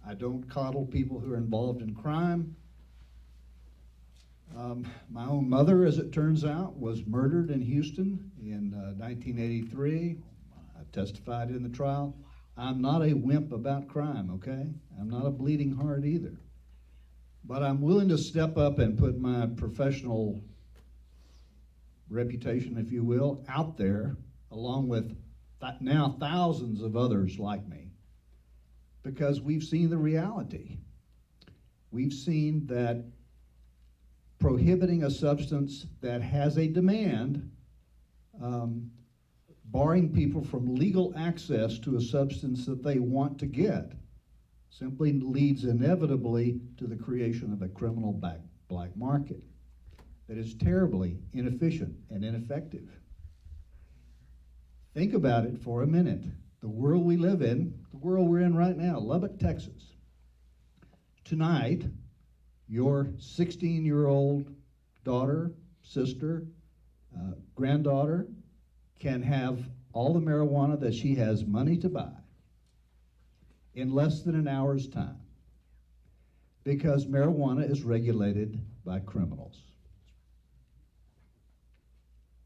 I don't coddle people who are involved in crime. My own mother, as it turns out, was murdered in Houston in 1983. I testified in the trial. I'm not a wimp about crime, okay? I'm not a bleeding heart either. But I'm willing to step up and put my professional reputation, if you will, out there, along with now thousands of others like me, because we've seen the reality. We've seen that prohibiting a substance that has a demand, barring people from legal access to a substance that they want to get, simply leads inevitably to the creation of a criminal black market that is terribly inefficient and ineffective. Think about it for a minute. The world we live in, the world we're in right now, Lubbock, Texas. Tonight, your 16-year-old daughter, sister, granddaughter can have all the marijuana that she has money to buy in less than an hour's time, because marijuana is regulated by criminals.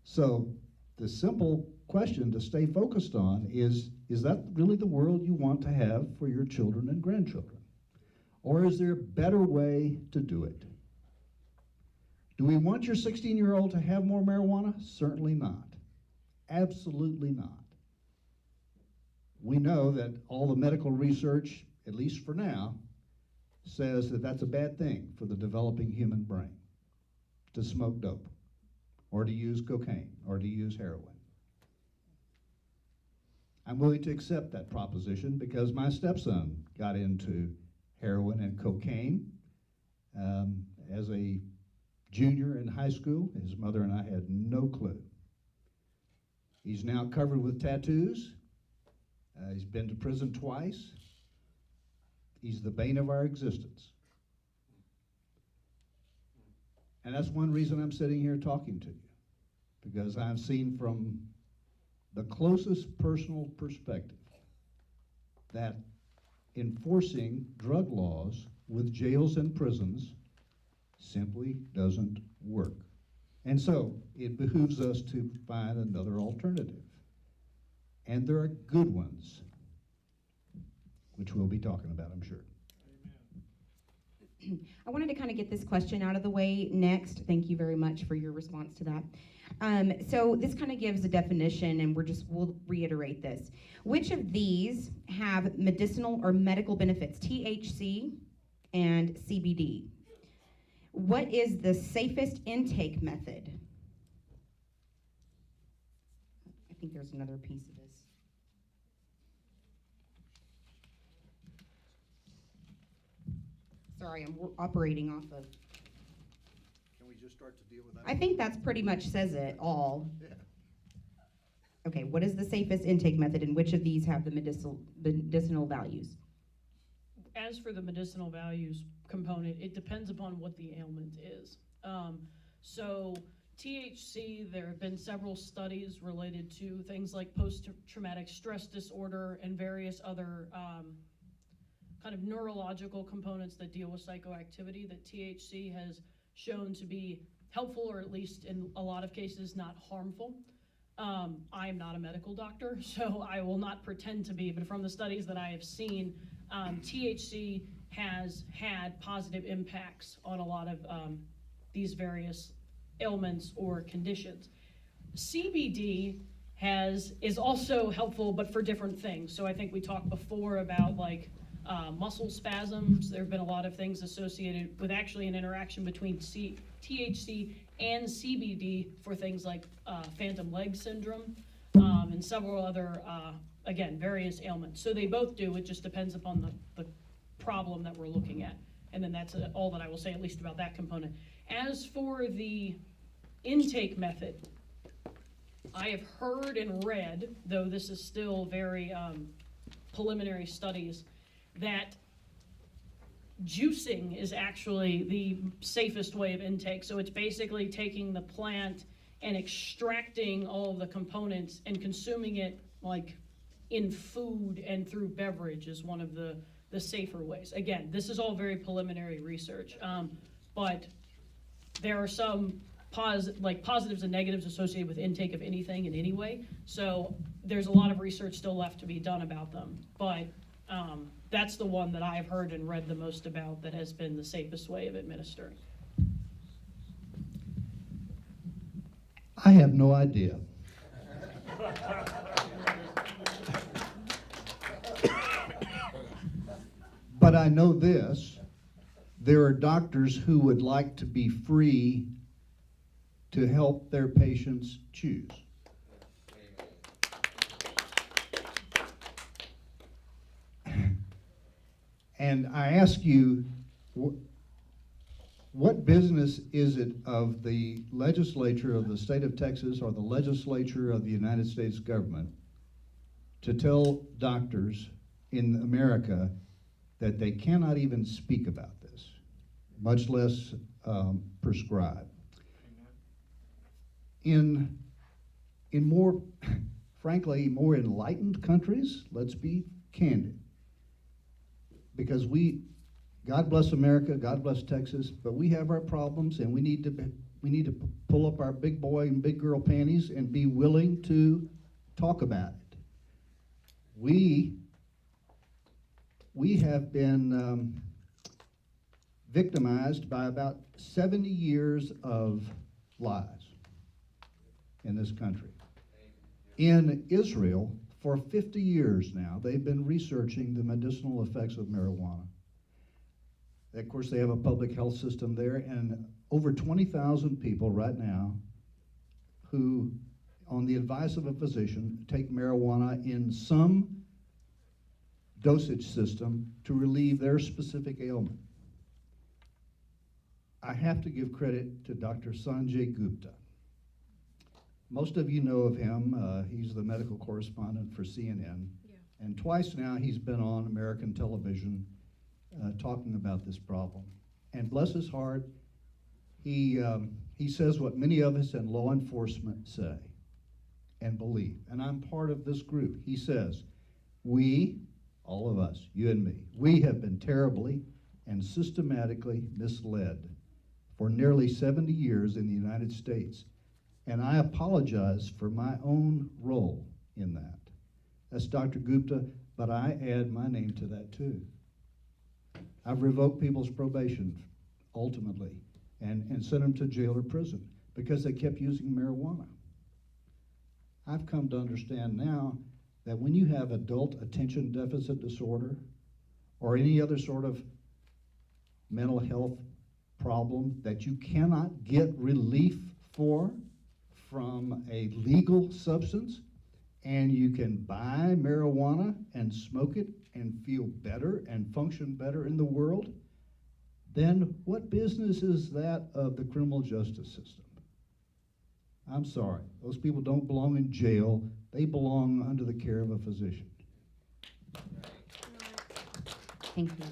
So the simple question to stay focused on is that really the world you want to have for your children and grandchildren? Or is there a better way to do it? Do we want your 16-year-old to have more marijuana? Certainly not. Absolutely not. We know that all the medical research, at least for now, says that that's a bad thing for the developing human brain, to smoke dope, or to use cocaine, or to use heroin. I'm willing to accept that proposition because my stepson got into heroin and cocaine as a junior in high school. His mother and I had no clue. He's now covered with tattoos. He's been to prison twice. He's the bane of our existence. And that's one reason I'm sitting here talking to you, because I've seen from the closest personal perspective that enforcing drug laws with jails and prisons simply doesn't work. And so it behooves us to find another alternative. And there are good ones, which we'll be talking about, I'm sure. I wanted to kind of get this question out of the way next. Thank you very much for your response to that. So this kind of gives a definition, and we'll reiterate this. Which of these have medicinal or medical benefits, THC and CBD? What is the safest intake method? I think there's another piece of this. Sorry, I'm operating off of. Can we just start to deal with that? I think that's pretty much says it all. Yeah. Okay, what is the safest intake method, and which of these have the medicinal values? As for the medicinal values component, it depends upon what the ailment is. So THC, there have been several studies related to things like post-traumatic stress disorder and various other kind of neurological components that deal with psychoactivity, that THC has shown to be helpful, or at least in a lot of cases not harmful. I am not a medical doctor, so I will not pretend to be, but from the studies that I have seen, THC has had positive impacts on a lot of these various ailments or conditions. CBD is also helpful, but for different things. So I think we talked before about like muscle spasms. There have been a lot of things associated with actually an interaction between THC and CBD for things like phantom leg syndrome and several other, again, various ailments. So they both do, it just depends upon the problem that we're looking at. And then that's all that I will say, at least about that component. As for the intake method, I have heard and read, though this is still very preliminary studies, that juicing is actually the safest way of intake. So it's basically taking the plant and extracting all of the components and consuming it like in food and through beverage is one of the safer ways. Again, this is all very preliminary research, but there are some positives and negatives associated with intake of anything in any way. So there's a lot of research still left to be done about them, but that's the one that I've heard and read the most about that has been the safest way of administering. I have no idea. But I know this, there are doctors who would like to be free to help their patients choose. And I ask you, what business is it of the legislature of the state of Texas or the legislature of the United States government to tell doctors in America that they cannot even speak about this, much less prescribe? In more, frankly, more enlightened countries, let's be candid, because God bless America, God bless Texas, but we have our problems, and we need to pull up our big boy and big girl panties and be willing to talk about it. We have been victimized by about 70 years of lies in this country. In Israel, for 50 years now, they've been researching the medicinal effects of marijuana. Of course, they have a public health system there, and over 20,000 people right now who, on the advice of a physician, take marijuana in some dosage system to relieve their specific ailment. I have to give credit to Dr. Sanjay Gupta. Most of you know of him. He's the medical correspondent for CNN. Yeah. And twice now he's been on American television talking about this problem. And bless his heart, he says what many of us in law enforcement say and believe. And I'm part of this group. He says, we, all of us, you and me, we have been terribly and systematically misled for nearly 70 years in the United States. And I apologize for my own role in that. That's Dr. Gupta, but I add my name to that too. I've revoked people's probation, ultimately, and sent them to jail or prison because they kept using marijuana. I've come to understand now that when you have adult attention deficit disorder or any other sort of mental health problem that you cannot get relief for from a legal substance, and you can buy marijuana and smoke it and feel better and function better in the world, then what business is that of the criminal justice system? I'm sorry, those people don't belong in jail. They belong under the care of a physician. Thank you.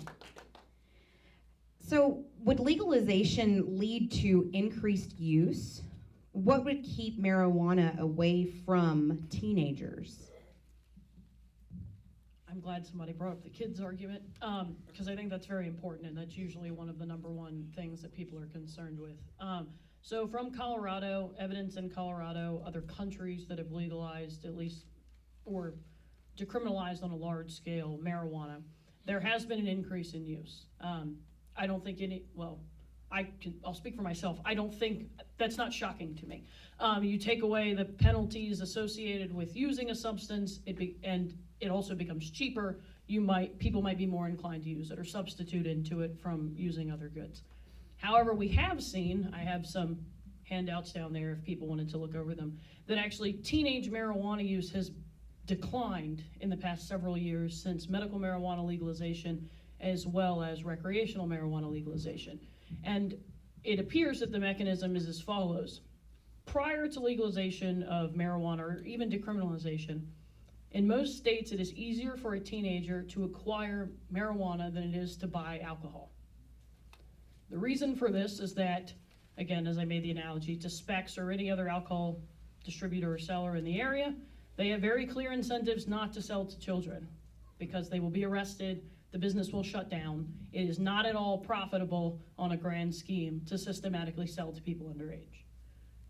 So, would legalization lead to increased use? What would keep marijuana away from teenagers? I'm glad somebody brought up the kids argument, because I think that's very important, and that's usually one of the number one things that people are concerned with. So from Colorado, evidence in Colorado, other countries that have legalized at least, or decriminalized on a large scale marijuana, there has been an increase in use. I don't think I'll speak for myself. I don't think, that's not shocking to me. You take away the penalties associated with using a substance, and it also becomes cheaper. People might be more inclined to use it or substitute into it from using other goods. However, we have seen, I have some handouts down there if people wanted to look over them, that actually teenage marijuana use has declined in the past several years since medical marijuana legalization as well as recreational marijuana legalization. And it appears that the mechanism is as follows. Prior to legalization of marijuana or even decriminalization, in most states it is easier for a teenager to acquire marijuana than it is to buy alcohol. The reason for this is that, again, as I made the analogy to Specs or any other alcohol distributor or seller in the area, they have very clear incentives not to sell to children because they will be arrested, the business will shut down. It is not at all profitable on a grand scheme to systematically sell to people underage.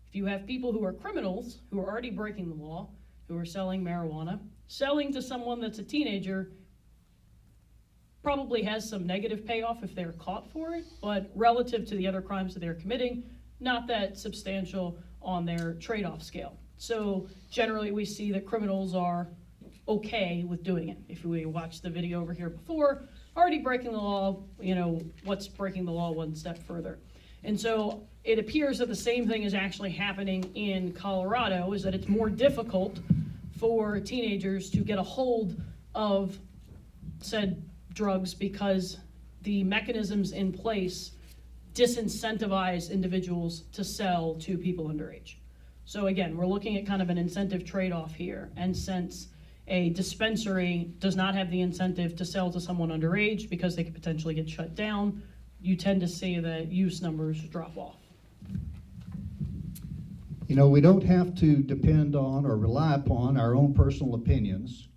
If you have people who are criminals, who are already breaking the law, who are selling marijuana, selling to someone that's a teenager probably has some negative payoff if they're caught for it, but relative to the other crimes that they're committing, not that substantial on their trade-off scale. So generally we see that criminals are okay with doing it. If we watched the video over here before, already breaking the law, what's breaking the law one step further? And so it appears that the same thing is actually happening in Colorado, is that it's more difficult for teenagers to get a hold of said drugs because the mechanisms in place disincentivize individuals to sell to people underage. So again, we're looking at kind of an incentive trade-off here, and since a dispensary does not have the incentive to sell to someone underage because they could potentially get shut down, you tend to see that use numbers drop off. We don't have to depend on or rely upon our own personal opinions,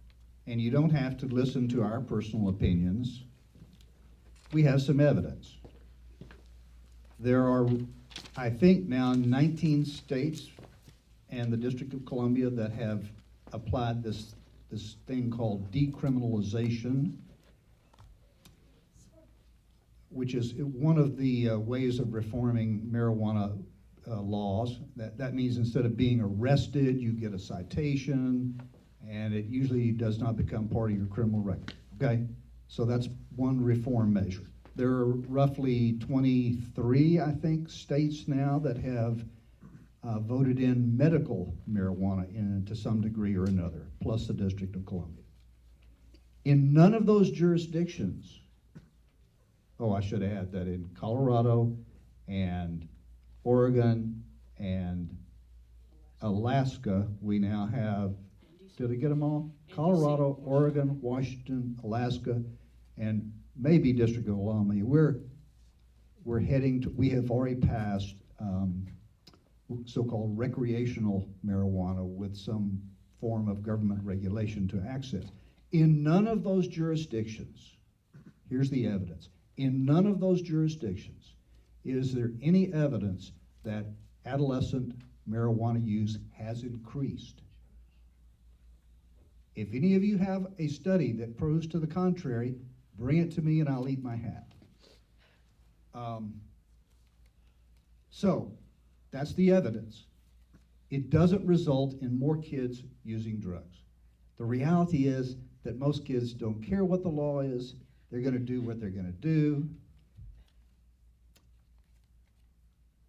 and you don't have to listen to our personal opinions. We have some evidence. There are, I think now, 19 states and the District of Columbia that have applied this thing called decriminalization, which is one of the ways of reforming marijuana laws. That means instead of being arrested, you get a citation, and it usually does not become part of your criminal record, okay? So that's one reform measure. There are roughly 23, I think, states now that have voted in medical marijuana to some degree or another, plus the District of Columbia. In none of those jurisdictions, I should add that in Colorado and Oregon and Alaska, we now have, did I get them all? Colorado, Oregon, Washington, Alaska, and maybe District of Columbia. We have already passed so-called recreational marijuana with some form of government regulation to access. In none of those jurisdictions, here's the evidence, in none of those jurisdictions is there any evidence that adolescent marijuana use has increased. If any of you have a study that proves to the contrary, bring it to me and I'll eat my hat. So that's the evidence. It doesn't result in more kids using drugs. The reality is that most kids don't care what the law is. They're going to do what they're going to do.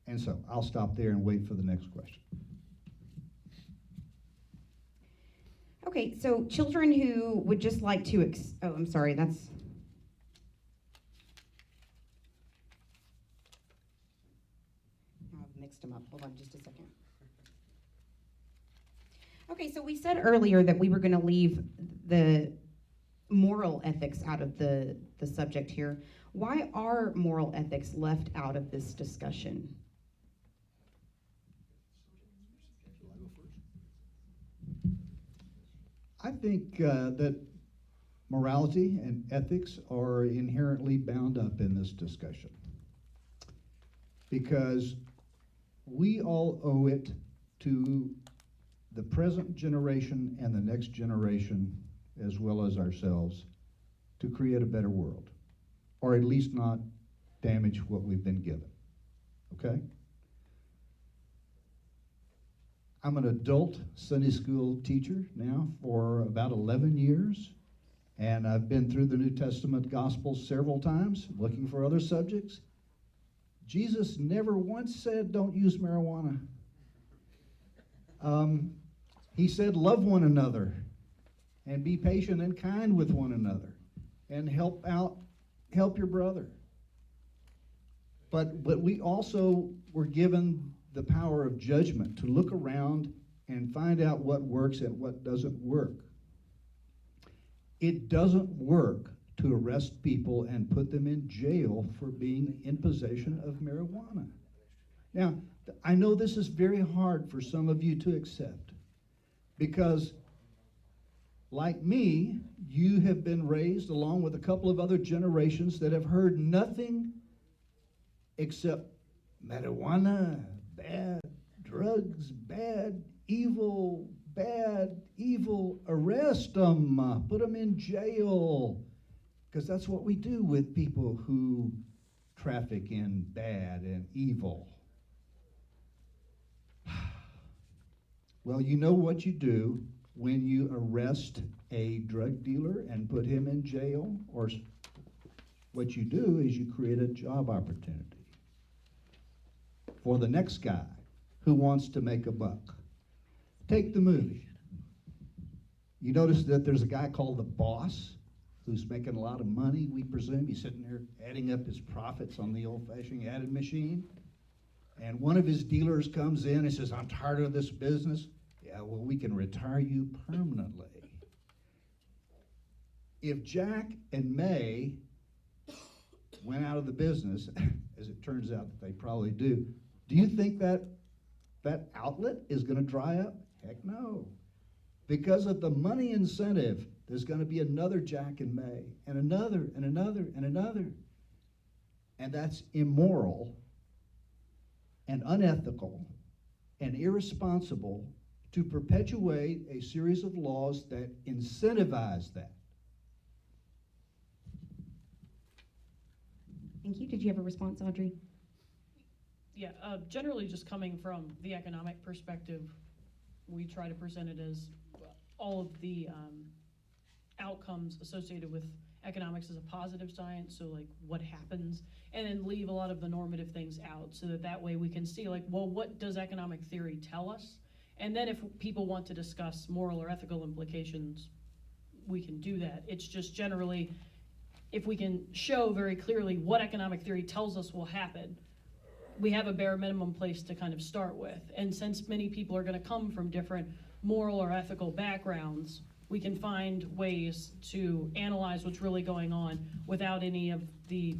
And so I'll stop there and wait for the next question. Okay, so children who would just like to, oh, I'm sorry, that's. I've mixed them up. Hold on just a second. Okay, so we said earlier that we were going to leave the moral ethics out of the subject here. Why are moral ethics left out of this discussion? I think that morality and ethics are inherently bound up in this discussion, because we all owe it to the present generation and the next generation, as well as ourselves, to create a better world, or at least not damage what we've been given. Okay? I'm an adult Sunday school teacher now for about 11 years, and I've been through the New Testament Gospels several times looking for other subjects. Jesus never once said, don't use marijuana. He said, love one another and be patient and kind with one another and help your brother. But we also were given the power of judgment to look around and find out what works and what doesn't work. It doesn't work to arrest people and put them in jail for being in possession of marijuana. Now, I know this is very hard for some of you to accept, because like me, you have been raised along with a couple of other generations that have heard nothing except marijuana, bad, drugs, bad, evil, arrest them, put them in jail, because that's what we do with people who traffic in bad and evil. Well, you know what you do when you arrest a drug dealer and put him in jail? Or what you do is you create a job opportunity for the next guy who wants to make a buck. Take the movie. You notice that there's a guy called the boss who's making a lot of money, we presume. He's sitting there adding up his profits on the old-fashioned added machine. And one of his dealers comes in and says, I'm tired of this business. Yeah, well, we can retire you permanently. If Jack and May went out of the business, as it turns out that they probably do you think that outlet is going to dry up? Heck no. Because of the money incentive, there's going to be another Jack and May, and another, and another, and another. And that's immoral and unethical and irresponsible to perpetuate a series of laws that incentivize that. Thank you. Did you have a response, Audrey? Yeah, generally just coming from the economic perspective, we try to present it as all of the outcomes associated with economics as a positive science, so like what happens, and then leave a lot of the normative things out, so that way we can see like, well, what does economic theory tell us? And then if people want to discuss moral or ethical implications, we can do that. It's just generally, if we can show very clearly what economic theory tells us will happen, we have a bare minimum place to kind of start with. And since many people are going to come from different moral or ethical backgrounds, we can find ways to analyze what's really going on without any of the,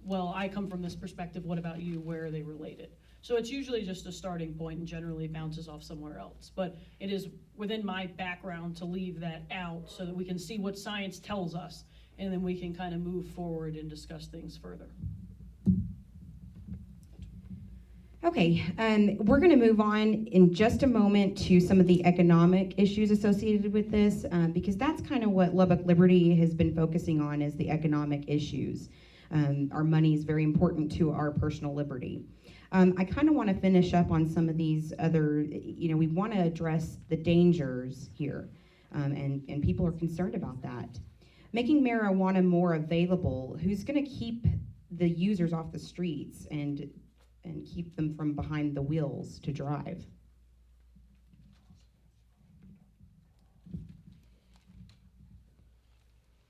well, I come from this perspective, what about you, where are they related? So it's usually just a starting point and generally bounces off somewhere else. But it is within my background to leave that out so that we can see what science tells us, and then we can kind of move forward and discuss things further. Okay, we're going to move on in just a moment to some of the economic issues associated with this, because that's kind of what Lubbock Liberty has been focusing on, is the economic issues. Our money is very important to our personal liberty. I kind of want to finish up on some of these other, we want to address the dangers here, and people are concerned about that. Making marijuana more available, who's going to keep the users off the streets? And and keep them from behind the wheels to drive.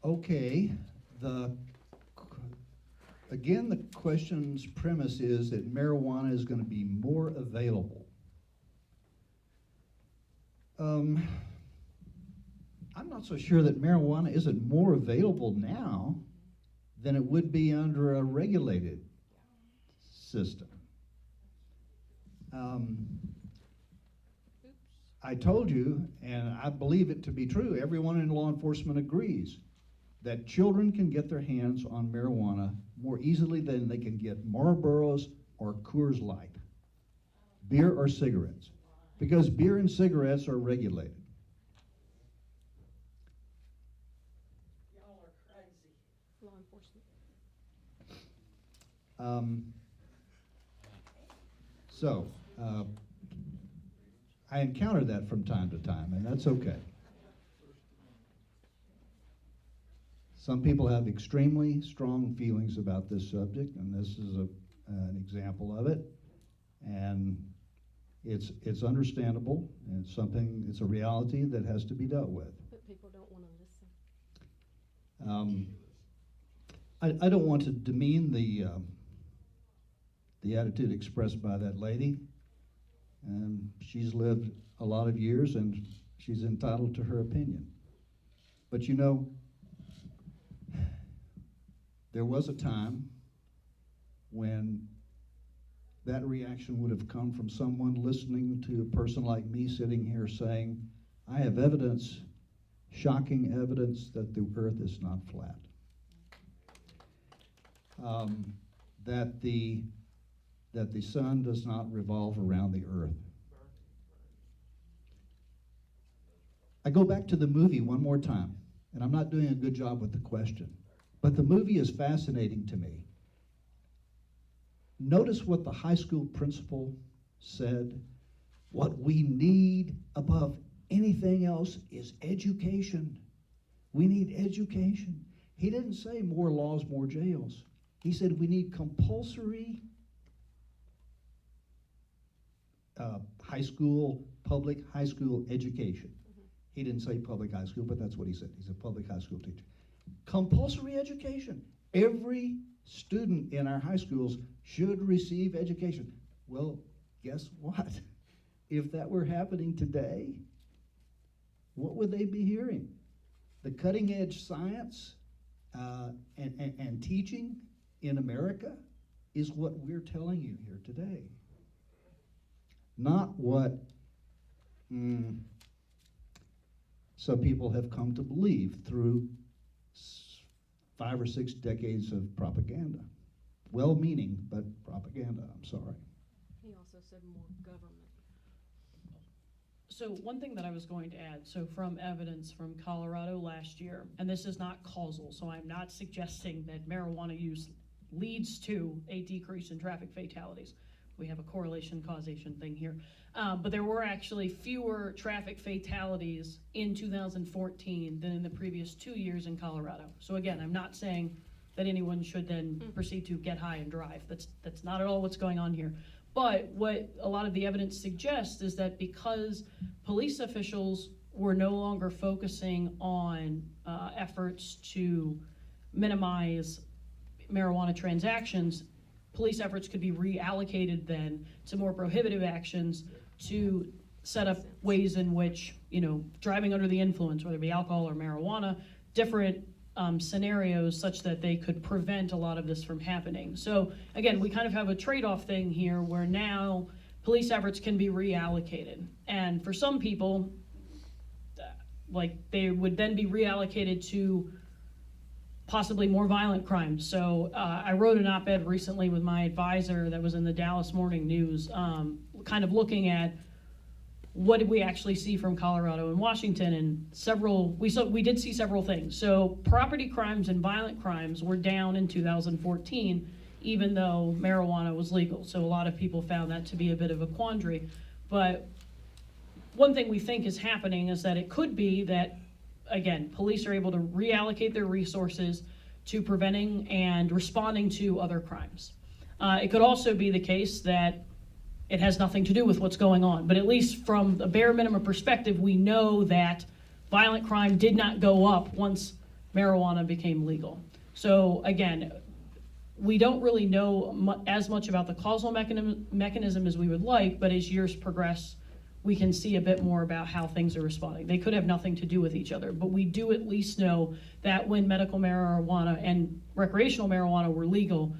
Okay, again, the question's premise is that marijuana is going to be more available. I'm not so sure that marijuana isn't more available now than it would be under a regulated system. I told you, and I believe it to be true, everyone in law enforcement agrees that children can get their hands on marijuana more easily than they can get Marlboros or Coors Light, beer or cigarettes, because beer and cigarettes are regulated. Y'all are crazy. Law enforcement. I encounter that from time to time, and that's okay. Some people have extremely strong feelings about this subject, and this is an example of it. And it's understandable, and it's a reality that has to be dealt with. But people don't want to listen. I don't want to demean the attitude expressed by that lady. She's lived a lot of years, and she's entitled to her opinion. But you know, there was a time when that reaction would have come from someone listening to a person like me sitting here saying, I have evidence, shocking evidence, that the earth is not flat. That the sun does not revolve around the earth. I go back to the movie one more time, and I'm not doing a good job with the question, but the movie is fascinating to me. Notice what the high school principal said. What we need above anything else is education. We need education. He didn't say more laws, more jails. He said we need compulsory public high school education. He didn't say public high school, but that's what he said. He's a public high school teacher. Compulsory education. Every student in our high schools should receive education. Well, guess what? If that were happening today, what would they be hearing? The cutting edge science and teaching in America is what we're telling you here today. Not what some people have come to believe through 5 or 6 decades of propaganda. Well-meaning, but propaganda, I'm sorry. He also said more government. So one thing that I was going to add, so from evidence from Colorado last year, and this is not causal, so I'm not suggesting that marijuana use leads to a decrease in traffic fatalities. We have a correlation causation thing here. But there were actually fewer traffic fatalities in 2014 than in the previous 2 years in Colorado. So again, I'm not saying that anyone should then proceed to get high and drive. That's not at all what's going on here. But what a lot of the evidence suggests is that because police officials were no longer focusing on efforts to minimize marijuana transactions, police efforts could be reallocated then to more prohibitive actions to set up ways in which, driving under the influence, whether it be alcohol or marijuana, different scenarios such that they could prevent a lot of this from happening. So again, we kind of have a trade-off thing here where now police efforts can be reallocated. And for some people, they would then be reallocated to possibly more violent crimes. So I wrote an op-ed recently with my advisor that was in the Dallas Morning News, kind of looking at what did we actually see from Colorado and Washington, and we did see several things. So property crimes and violent crimes were down in 2014, even though marijuana was legal. So a lot of people found that to be a bit of a quandary. But one thing we think is happening is that it could be that, again, police are able to reallocate their resources to preventing and responding to other crimes. It could also be the case that it has nothing to do with what's going on, but at least from a bare minimum perspective, we know that violent crime did not go up once marijuana became legal. So again, we don't really know as much about the causal mechanism as we would like, but as years progress, we can see a bit more about how things are responding. They could have nothing to do with each other, but we do at least know that when medical marijuana and recreational marijuana were legal,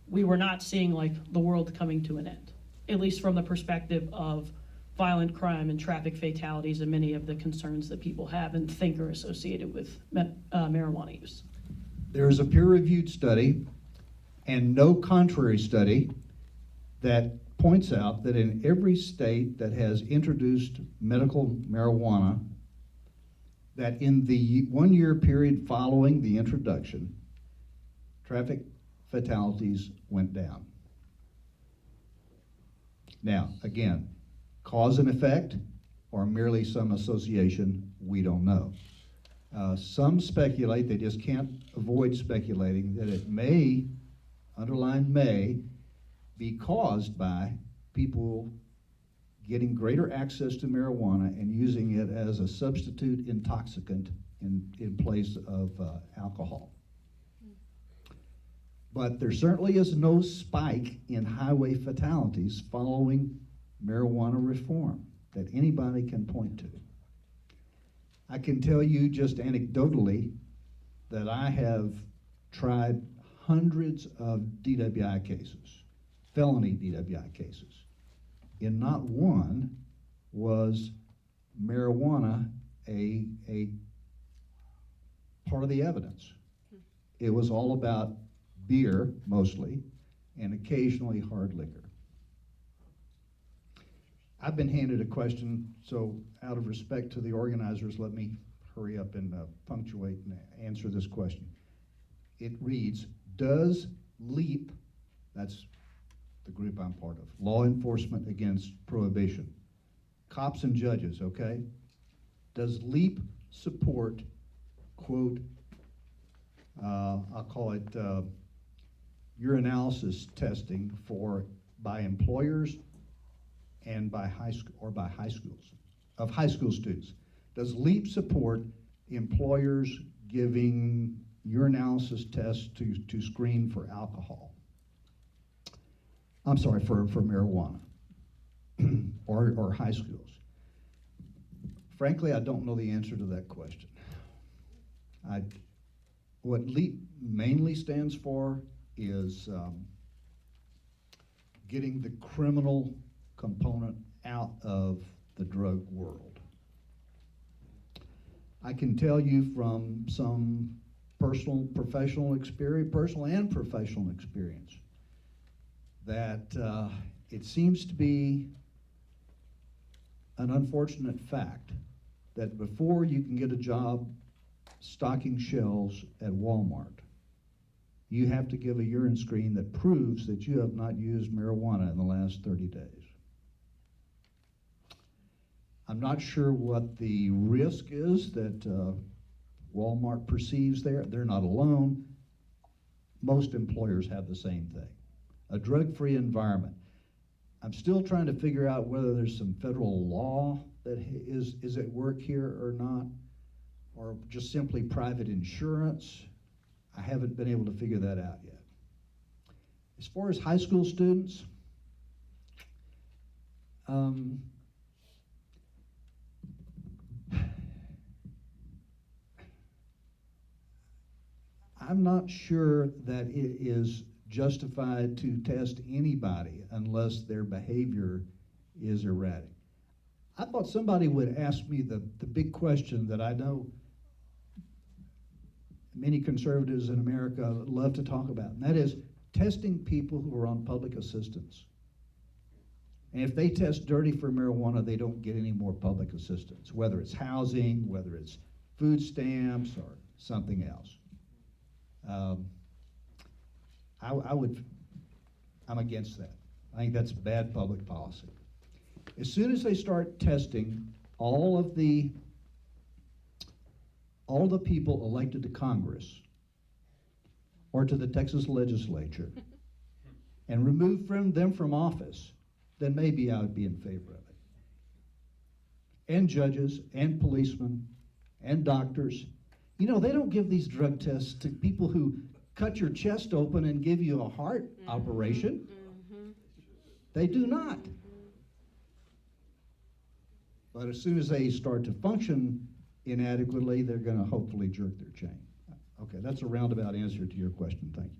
we were not seeing like the world coming to an end, at least from the perspective of violent crime and traffic fatalities and many of the concerns that people have and think are associated with marijuana use. There is a peer-reviewed study and no contrary study that points out that in every state that has introduced medical marijuana, that in the 1 year period following the introduction, traffic fatalities went down. Now, again, cause and effect or merely some association, we don't know. Some speculate, they just can't avoid speculating, that it may, underline may, be caused by people getting greater access to marijuana and using it as a substitute intoxicant in place of alcohol. But there certainly is no spike in highway fatalities following marijuana reform that anybody can point to. I can tell you just anecdotally that I have tried hundreds of DWI cases, felony DWI cases. In not one was marijuana a part of the evidence. It was all about beer, mostly, and occasionally hard liquor. I've been handed a question, so out of respect to the organizers, let me hurry up and punctuate and answer this question. It reads, does LEAP, that's the group I'm part of, Law Enforcement Against Prohibition, cops and judges, okay? Does LEAP support, quote, I'll call it urinalysis testing by employers and by high schools, of high school students? Does LEAP support employers giving urinalysis tests to screen for alcohol? I'm sorry, for marijuana, or high schools? Frankly, I don't know the answer to that question. What LEAP mainly stands for is getting the criminal component out of the drug world. I can tell you from some personal and professional experience, that it seems to be an unfortunate fact that before you can get a job stocking shelves at Walmart, you have to give a urine screen that proves that you have not used marijuana in the last 30 days. I'm not sure what the risk is that Walmart perceives there. They're not alone. Most employers have the same thing. A drug-free environment. I'm still trying to figure out whether there's some federal law that is at work here or not, or just simply private insurance. I haven't been able to figure that out yet. As far as high school students, I'm not sure that it is justified to test anybody unless their behavior is erratic. I thought somebody would ask me the big question that I know many conservatives in America love to talk about, and that is testing people who are on public assistance. And if they test dirty for marijuana, they don't get any more public assistance, whether it's housing, whether it's food stamps, or something else. I'm against that. I think that's bad public policy. As soon as they start testing all of the people elected to Congress or to the Texas Legislature and remove them from office, then maybe I would be in favor of it. And judges, and policemen, and doctors. You know, they don't give these drug tests to people who cut your chest open and give you a heart operation. They do not. But as soon as they start to function inadequately, they're going to hopefully jerk their chain. Okay, that's a roundabout answer to your question. Thank you.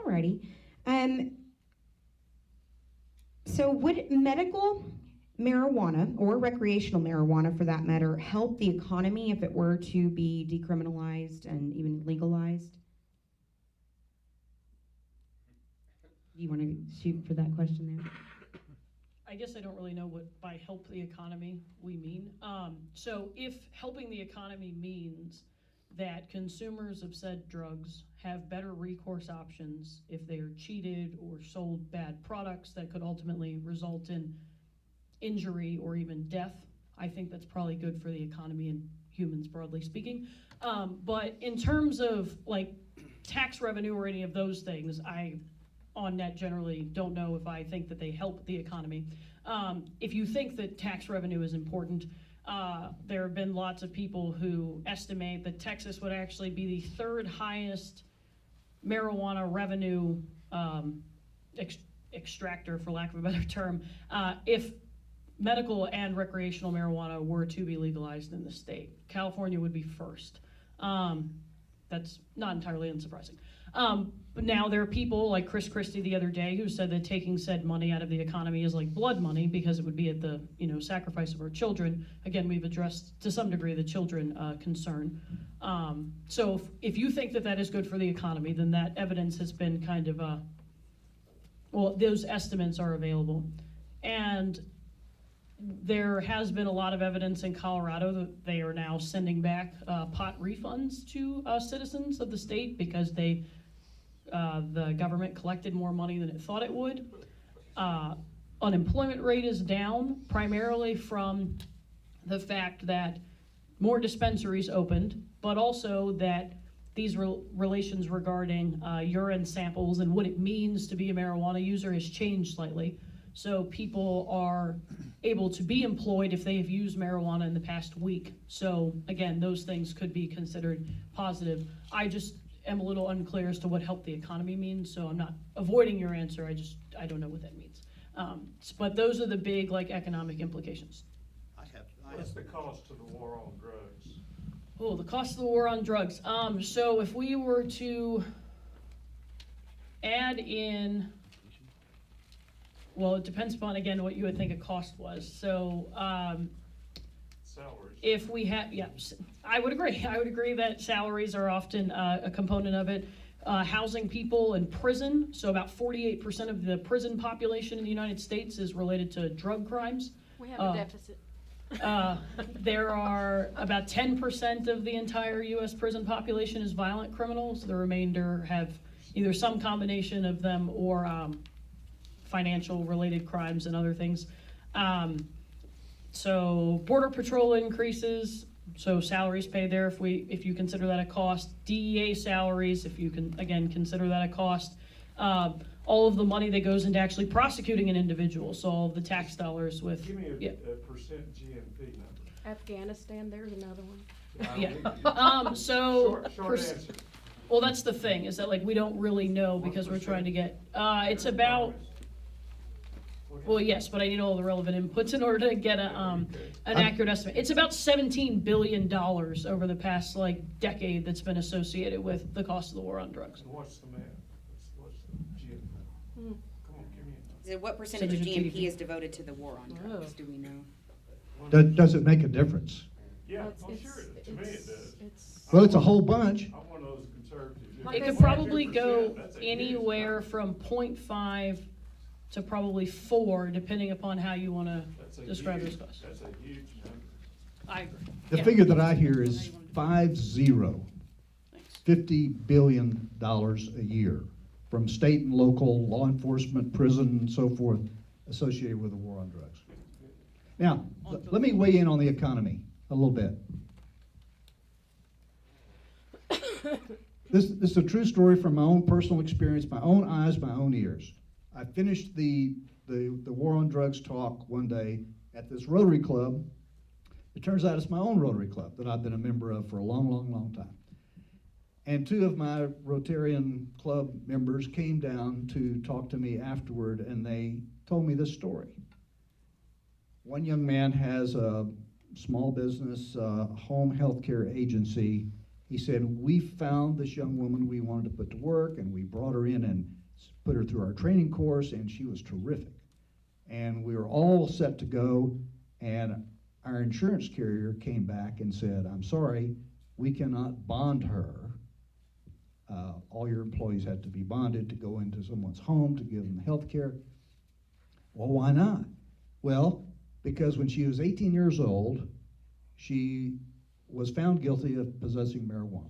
Alrighty. So would medical marijuana, or recreational marijuana for that matter, help the economy if it were to be decriminalized and even legalized? You want to shoot for that question there? I guess I don't really know what by help the economy we mean. So if helping the economy means that consumers of said drugs have better recourse options if they are cheated or sold bad products that could ultimately result in injury or even death, I think that's probably good for the economy and humans broadly speaking. But in terms of like tax revenue or any of those things, I on net generally don't know if I think that they help the economy. If you think that tax revenue is important, there have been lots of people who estimate that Texas would actually be the third highest marijuana revenue extractor, for lack of a better term, if medical and recreational marijuana were to be legalized in the state. California would be first. That's not entirely unsurprising. But now there are people like Chris Christie the other day who said that taking said money out of the economy is like blood money because it would be at the sacrifice of our children. Again, we've addressed to some degree the children concern. So if you think that that is good for the economy, then that evidence has been kind of, those estimates are available. And there has been a lot of evidence in Colorado that they are now sending back pot refunds to citizens of the state because the government collected more money than it thought it would. Unemployment rate is down primarily from the fact that more dispensaries opened, but also that these relations regarding urine samples and what it means to be a marijuana user has changed slightly. So people are able to be employed if they have used marijuana in the past week. So again, those things could be considered positive. I just am a little unclear as to what help the economy means, so I'm not avoiding your answer, I don't know what that means. But those are the big economic implications. What's the cost of the war on drugs? Oh, the cost of the war on drugs. So if we were to add in, well, it depends upon, again, what you would think a cost was. So Salaries. if we have, I would agree. I would agree that salaries are often a component of it. Housing people in prison, so about 48% of the prison population in the United States is related to drug crimes. We have a deficit. There are about 10% of the entire U.S. prison population is violent criminals. The remainder have either some combination of them or financial related crimes and other things. So Border Patrol increases, so salaries paid there if you consider that a cost. DEA salaries, if you can, again, consider that a cost. All of the money that goes into actually prosecuting an individual, so all of the tax dollars with. Give me a percent GNP number. Afghanistan, there's another one. Yeah. So. Short answer. Well, that's the thing, is that we don't really know because we're trying to get, it's about, well, yes, but I need all the relevant inputs in order to get an accurate estimate. It's about $17 billion over the past decade that's been associated with the cost of the war on drugs. So what's the math? What's the GNP? Come on, give me a number. What percentage of Percentage of GNP is devoted to the war on drugs, do we know? Does it make a difference? Yeah, Well, I'm sure to me it does. Well, it's a whole bunch. I'm one of those conservatives. Like It I could said- probably go 2%, that's a huge anywhere number. from 0.5 to probably 4, depending upon how you want That's to a describe huge- those costs. That's a huge number. I agree. The Yeah. figure that I hear is 50, Thanks. $50 billion a year from state and local law enforcement, prison, and so forth associated with the war on drugs. Now, let me weigh in on the economy a little bit. This is a true story from my own personal experience, my own eyes, my own ears. I finished the War on Drugs talk one day at this Rotary Club. It turns out it's my own Rotary Club that I've been a member of for a long, long, long time. And two of my Rotarian Club members came down to talk to me afterward, and they told me this story. One young man has a small business, home health care agency. He said, we found this young woman we wanted to put to work, and we brought her in and put her through our training course, and she was terrific. And we were all set to go, and our insurance carrier came back and said, I'm sorry, we cannot bond her. All your employees had to be bonded to go into someone's home to give them health care. Well, why not? Well, because when she was 18 years old, she was found guilty of possessing marijuana.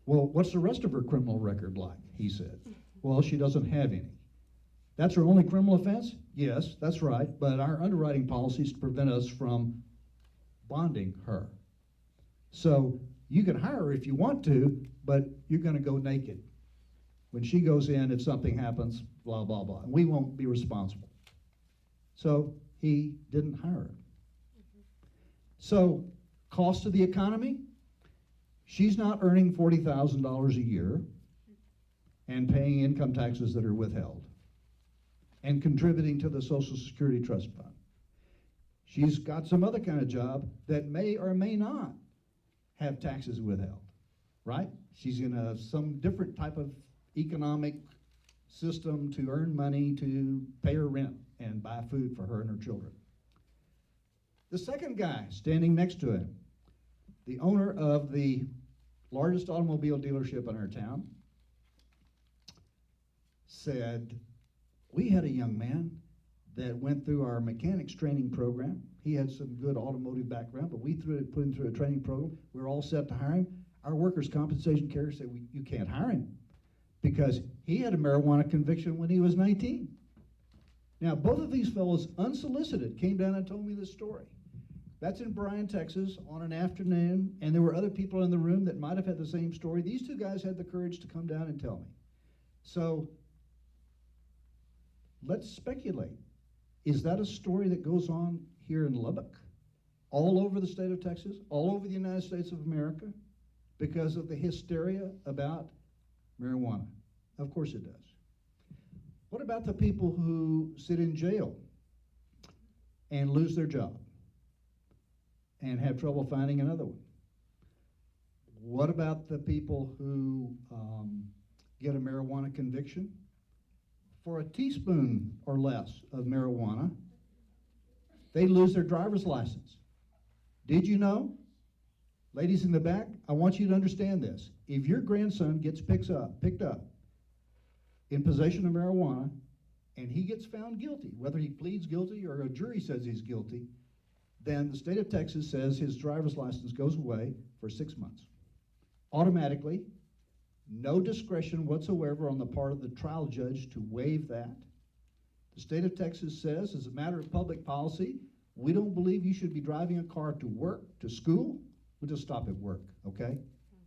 Well, what's the rest of her criminal record like? He said. Well, she doesn't have any. That's her only criminal offense? Yes, that's right, but our underwriting policies prevent us from bonding her. So you can hire her if you want to, but you're going to go naked. When she goes in, if something happens, blah, blah, blah, and we won't be responsible. So he didn't hire her. So, cost of the economy, she's not earning $40,000 a year and paying income taxes that are withheld and contributing to the Social Security Trust Fund. She's got some other kind of job that may or may not have taxes withheld, right? She's in some different type of economic system to earn money to pay her rent and buy food for her and her children. The second guy standing next to him, the owner of the largest automobile dealership in our town, said, we had a young man that went through our mechanics training program. He had some good automotive background, but we put him through a training program. We were all set to hire him. Our workers' compensation carrier said, you can't hire him because he had a marijuana conviction when he was 19. Now, both of these fellows, unsolicited, came down and told me this story. That's in Bryan, Texas, on an afternoon, and there were other people in the room that might have had the same story. These two guys had the courage to come down and tell me. So, let's speculate. Is that a story that goes on here in Lubbock, all over the state of Texas, all over the United States of America, because of the hysteria about marijuana? Of course it does. What about the people who sit in jail and lose their job and have trouble finding another one? What about the people who get a marijuana conviction for a teaspoon or less of marijuana? They lose their driver's license. Did you know? Ladies in the back, I want you to understand this. If your grandson gets picked up in possession of marijuana and he gets found guilty, whether he pleads guilty or a jury says he's guilty, then the state of Texas says his driver's license goes away for 6 months. Automatically, no discretion whatsoever on the part of the trial judge to waive that. The state of Texas says, as a matter of public policy, we don't believe you should be driving a car to work, to school. We'll just stop at work, okay?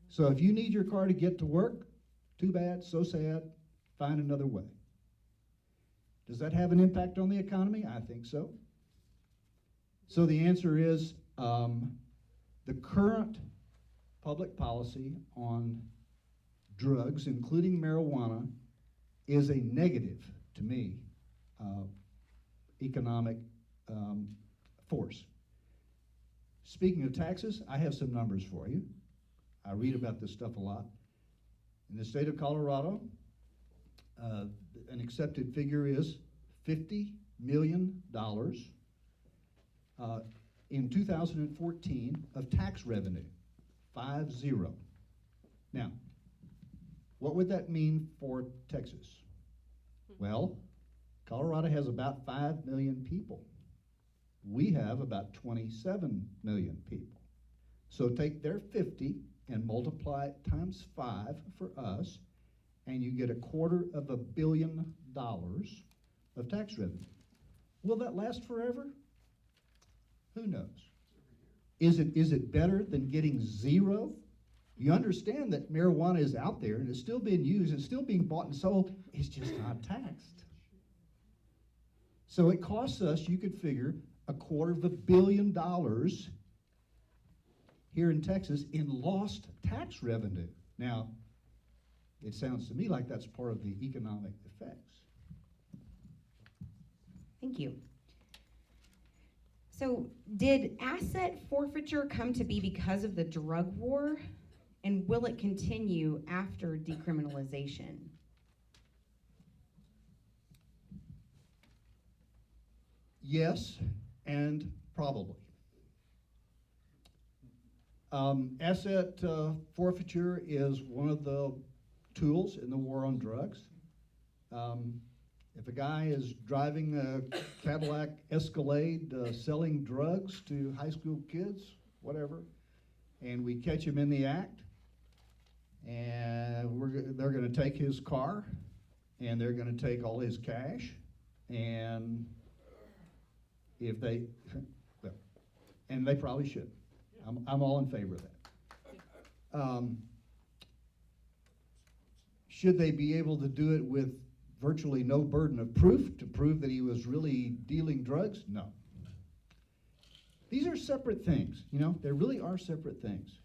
So if you need your car to get to work, too bad, so sad, find another way. Does that have an impact on the economy? I think so. So the answer is the current public policy on drugs, including marijuana, is a negative, to me, economic force. Speaking of taxes, I have some numbers for you. I read about this stuff a lot. In the state of Colorado, an accepted figure is $50 million in 2014 of tax revenue, 50. Now, what would that mean for Texas? Well, Colorado has about 5 million people. We have about 27 million people. So take their 50 and multiply it times 5 for us, and you get $250 million of tax revenue. Will that last forever? Who knows? Is it better than getting zero You understand that marijuana is out there and it's still being used, it's still being bought and sold, it's just not taxed. So it costs us, you could figure, $250 million here in Texas in lost tax revenue. Now, it sounds to me like that's part of the economic effects. Thank you. So, did asset forfeiture come to be because of the drug war? And will it continue after decriminalization? Yes, and probably. Asset forfeiture is one of the tools in the war on drugs. If a guy is driving a Cadillac Escalade selling drugs to high school kids, whatever, and we catch him in the act, and they're going to take his car, and they're going to take all his cash, and if they, well, and they probably should. I'm all in favor of that. Should they be able to do it with virtually no burden of proof to prove that he was really dealing drugs? No. These are separate things, you know, they really are separate things.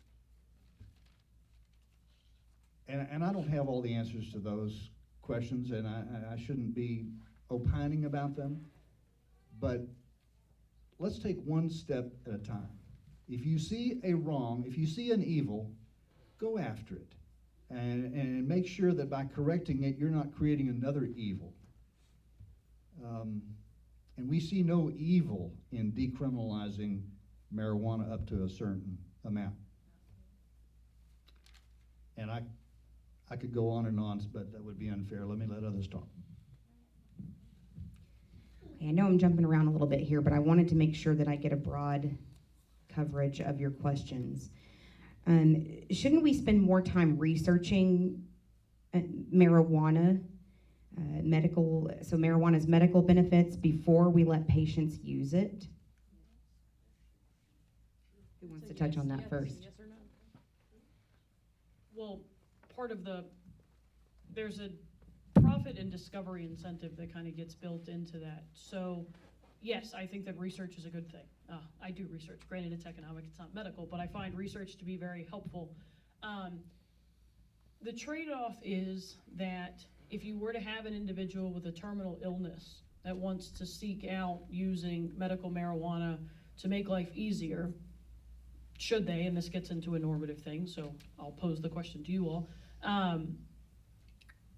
And I don't have all the answers to those questions, and I shouldn't be opining about them, but let's take one step at a time. If you see a wrong, if you see an evil, go after it. And make sure that by correcting it, you're not creating another evil. And we see no evil in decriminalizing marijuana up to a certain amount. And I could go on and on, but that would be unfair. Let me let others talk. Okay, I know I'm jumping around a little bit here, but I wanted to make sure that I get a broad coverage of your questions. Shouldn't we spend more time researching marijuana, marijuana's medical benefits before we let patients use it? Who wants to touch on that first? Yes or no? Well, part of there's a profit and discovery incentive that kind of gets built into that. So, yes, I think that research is a good thing. I do research. Granted, it's economic, it's not medical, but I find research to be very helpful. The trade-off is that if you were to have an individual with a terminal illness that wants to seek out using medical marijuana to make life easier, should they, and this gets into a normative thing, so I'll pose the question to you all,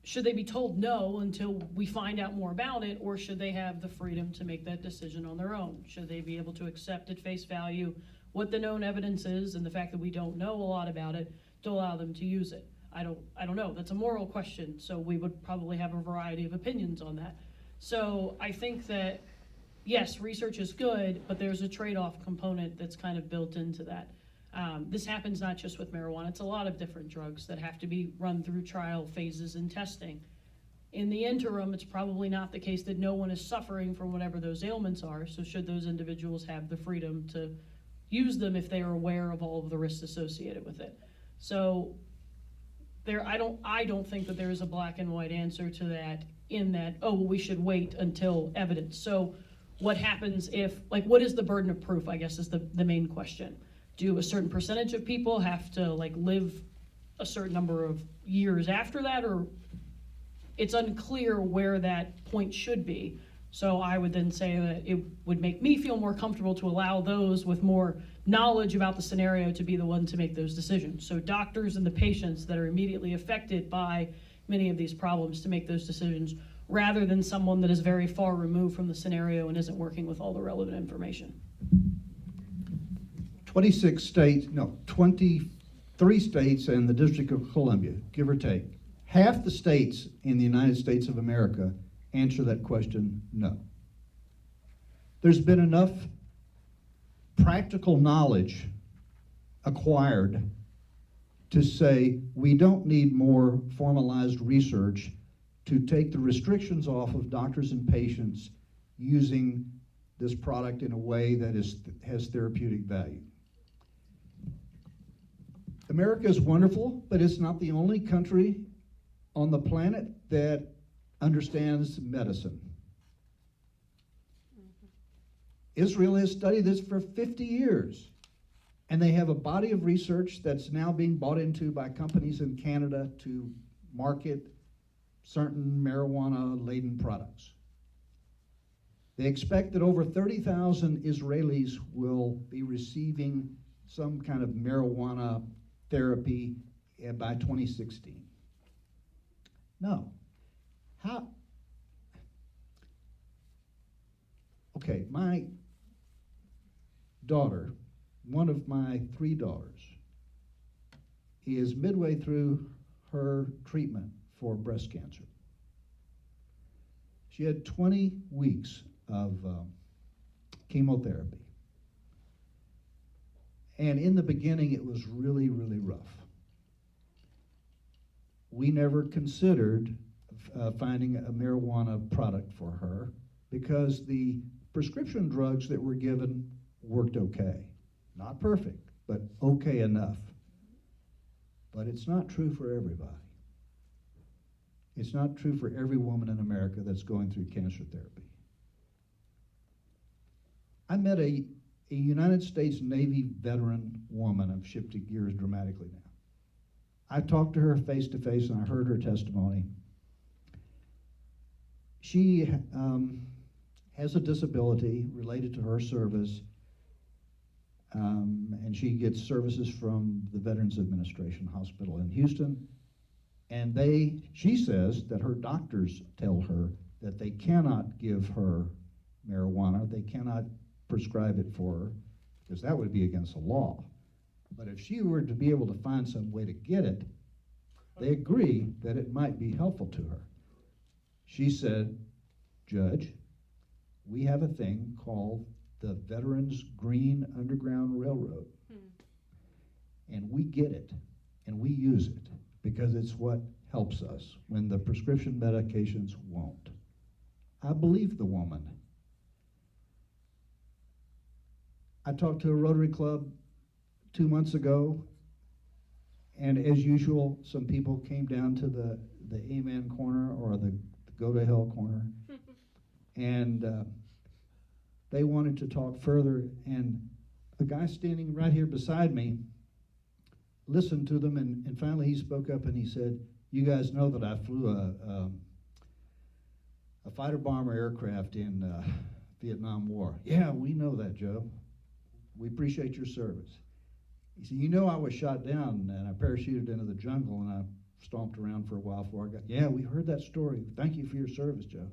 should they be told no until we find out more about it, or should they have the freedom to make that decision on their own? Should they be able to accept at face value what the known evidence is and the fact that we don't know a lot about it to allow them to use it? I don't know. That's a moral question, so we would probably have a variety of opinions on that. So I think that, yes, research is good, but there's a trade-off component that's kind of built into that. This happens not just with marijuana, it's a lot of different drugs that have to be run through trial phases and testing. In the interim, it's probably not the case that no one is suffering from whatever those ailments are, so should those individuals have the freedom to use them if they are aware of all of the risks associated with it. So I don't think that there is a black and white answer to that, in that, oh, well, we should wait until evidence. So what happens if, like, what is the burden of proof, I guess, is the main question. Do a certain percentage of people have to live a certain number of years after that, or it's unclear where that point should be. So I would then say that it would make me feel more comfortable to allow those with more knowledge about the scenario to be the one to make those decisions. So doctors and the patients that are immediately affected by many of these problems to make those decisions, rather than someone that is very far removed from the scenario and isn't working with all the relevant information. 23 states and the District of Columbia, give or take. Half the states in the United States of America answer that question no. There's been enough practical knowledge acquired to say we don't need more formalized research to take the restrictions off of doctors and patients using this product in a way that has therapeutic value. America is wonderful, but it's not the only country on the planet that understands medicine. Israel has studied this for 50 years, and they have a body of research that's now being bought into by companies in Canada to market certain marijuana-laden products. They expect that over 30,000 Israelis will be receiving some kind of marijuana therapy by 2016. No. How? Okay, my daughter, one of my 3 daughters, is midway through her treatment for breast cancer. She had 20 weeks of chemotherapy. And in the beginning, it was really, really rough. We never considered finding a marijuana product for her because the prescription drugs that were given worked okay. Not perfect, but okay enough. But it's not true for everybody. It's not true for every woman in America that's going through cancer therapy. I met a United States Navy veteran woman. I've shifted gears dramatically now. I talked to her face to face and I heard her testimony. She has a disability related to her service, and she gets services from the Veterans Administration Hospital in Houston. And she says that her doctors tell her that they cannot give her marijuana, they cannot prescribe it for her, because that would be against the law. But if she were to be able to find some way to get it, they agree that it might be helpful to her. She said, "Judge, we have a thing called the Veterans Green Underground Railroad, and we get it, and we use it, because it's what helps us when the prescription medications won't." I believe the woman. I talked to a Rotary Club 2 months ago, and as usual, some people came down to the Amen corner or the Go to Hell corner, and they wanted to talk further, and the guy standing right here beside me listened to them, and finally he spoke up and he said, "You guys know that I flew a fighter bomber aircraft in Vietnam War." "Yeah, we know that, Joe. We appreciate your service." He said, "You know I was shot down and I parachuted into the jungle and I stomped around for a while before I got..." "Yeah, we heard that story. Thank you for your service, Joe.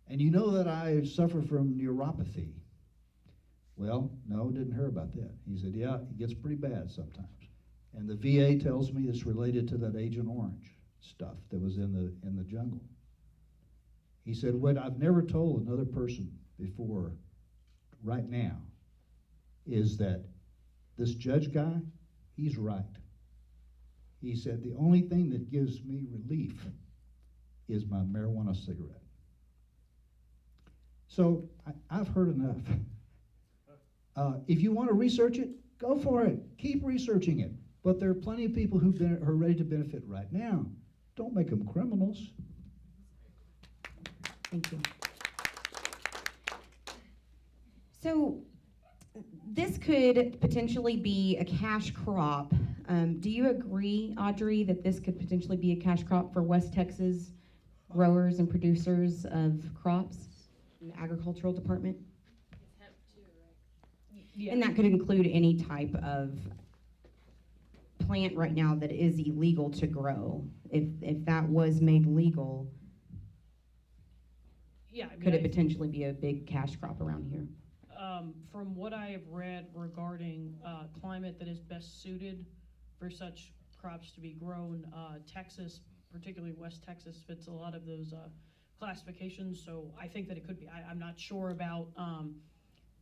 And you know that I suffer from neuropathy." "Well, no, didn't hear about that." He said, "Yeah, it gets pretty bad sometimes. And the VA tells me it's related to that Agent Orange stuff that was in the jungle." He said, "What I've never told another person before right now is that this judge guy, he's right." He said, "The only thing that gives me relief is my marijuana cigarette." So I've heard enough. If you want to research it, go for it. Keep researching it. But there are plenty of people who are ready to benefit right now. Don't make them criminals. Thank you. So this could potentially be a cash crop. Do you agree, Audrey, that this could potentially be a cash crop for West Texas growers and producers of crops in the agricultural department? Yeah. And that could include any type of plant right now that is illegal to grow. If that was made legal, Yeah, I mean, could it potentially be a big cash crop around here? From what I have read regarding climate that is best suited for such crops to be grown, Texas, particularly West Texas, fits a lot of those classifications. So I think that it could be. I'm not sure about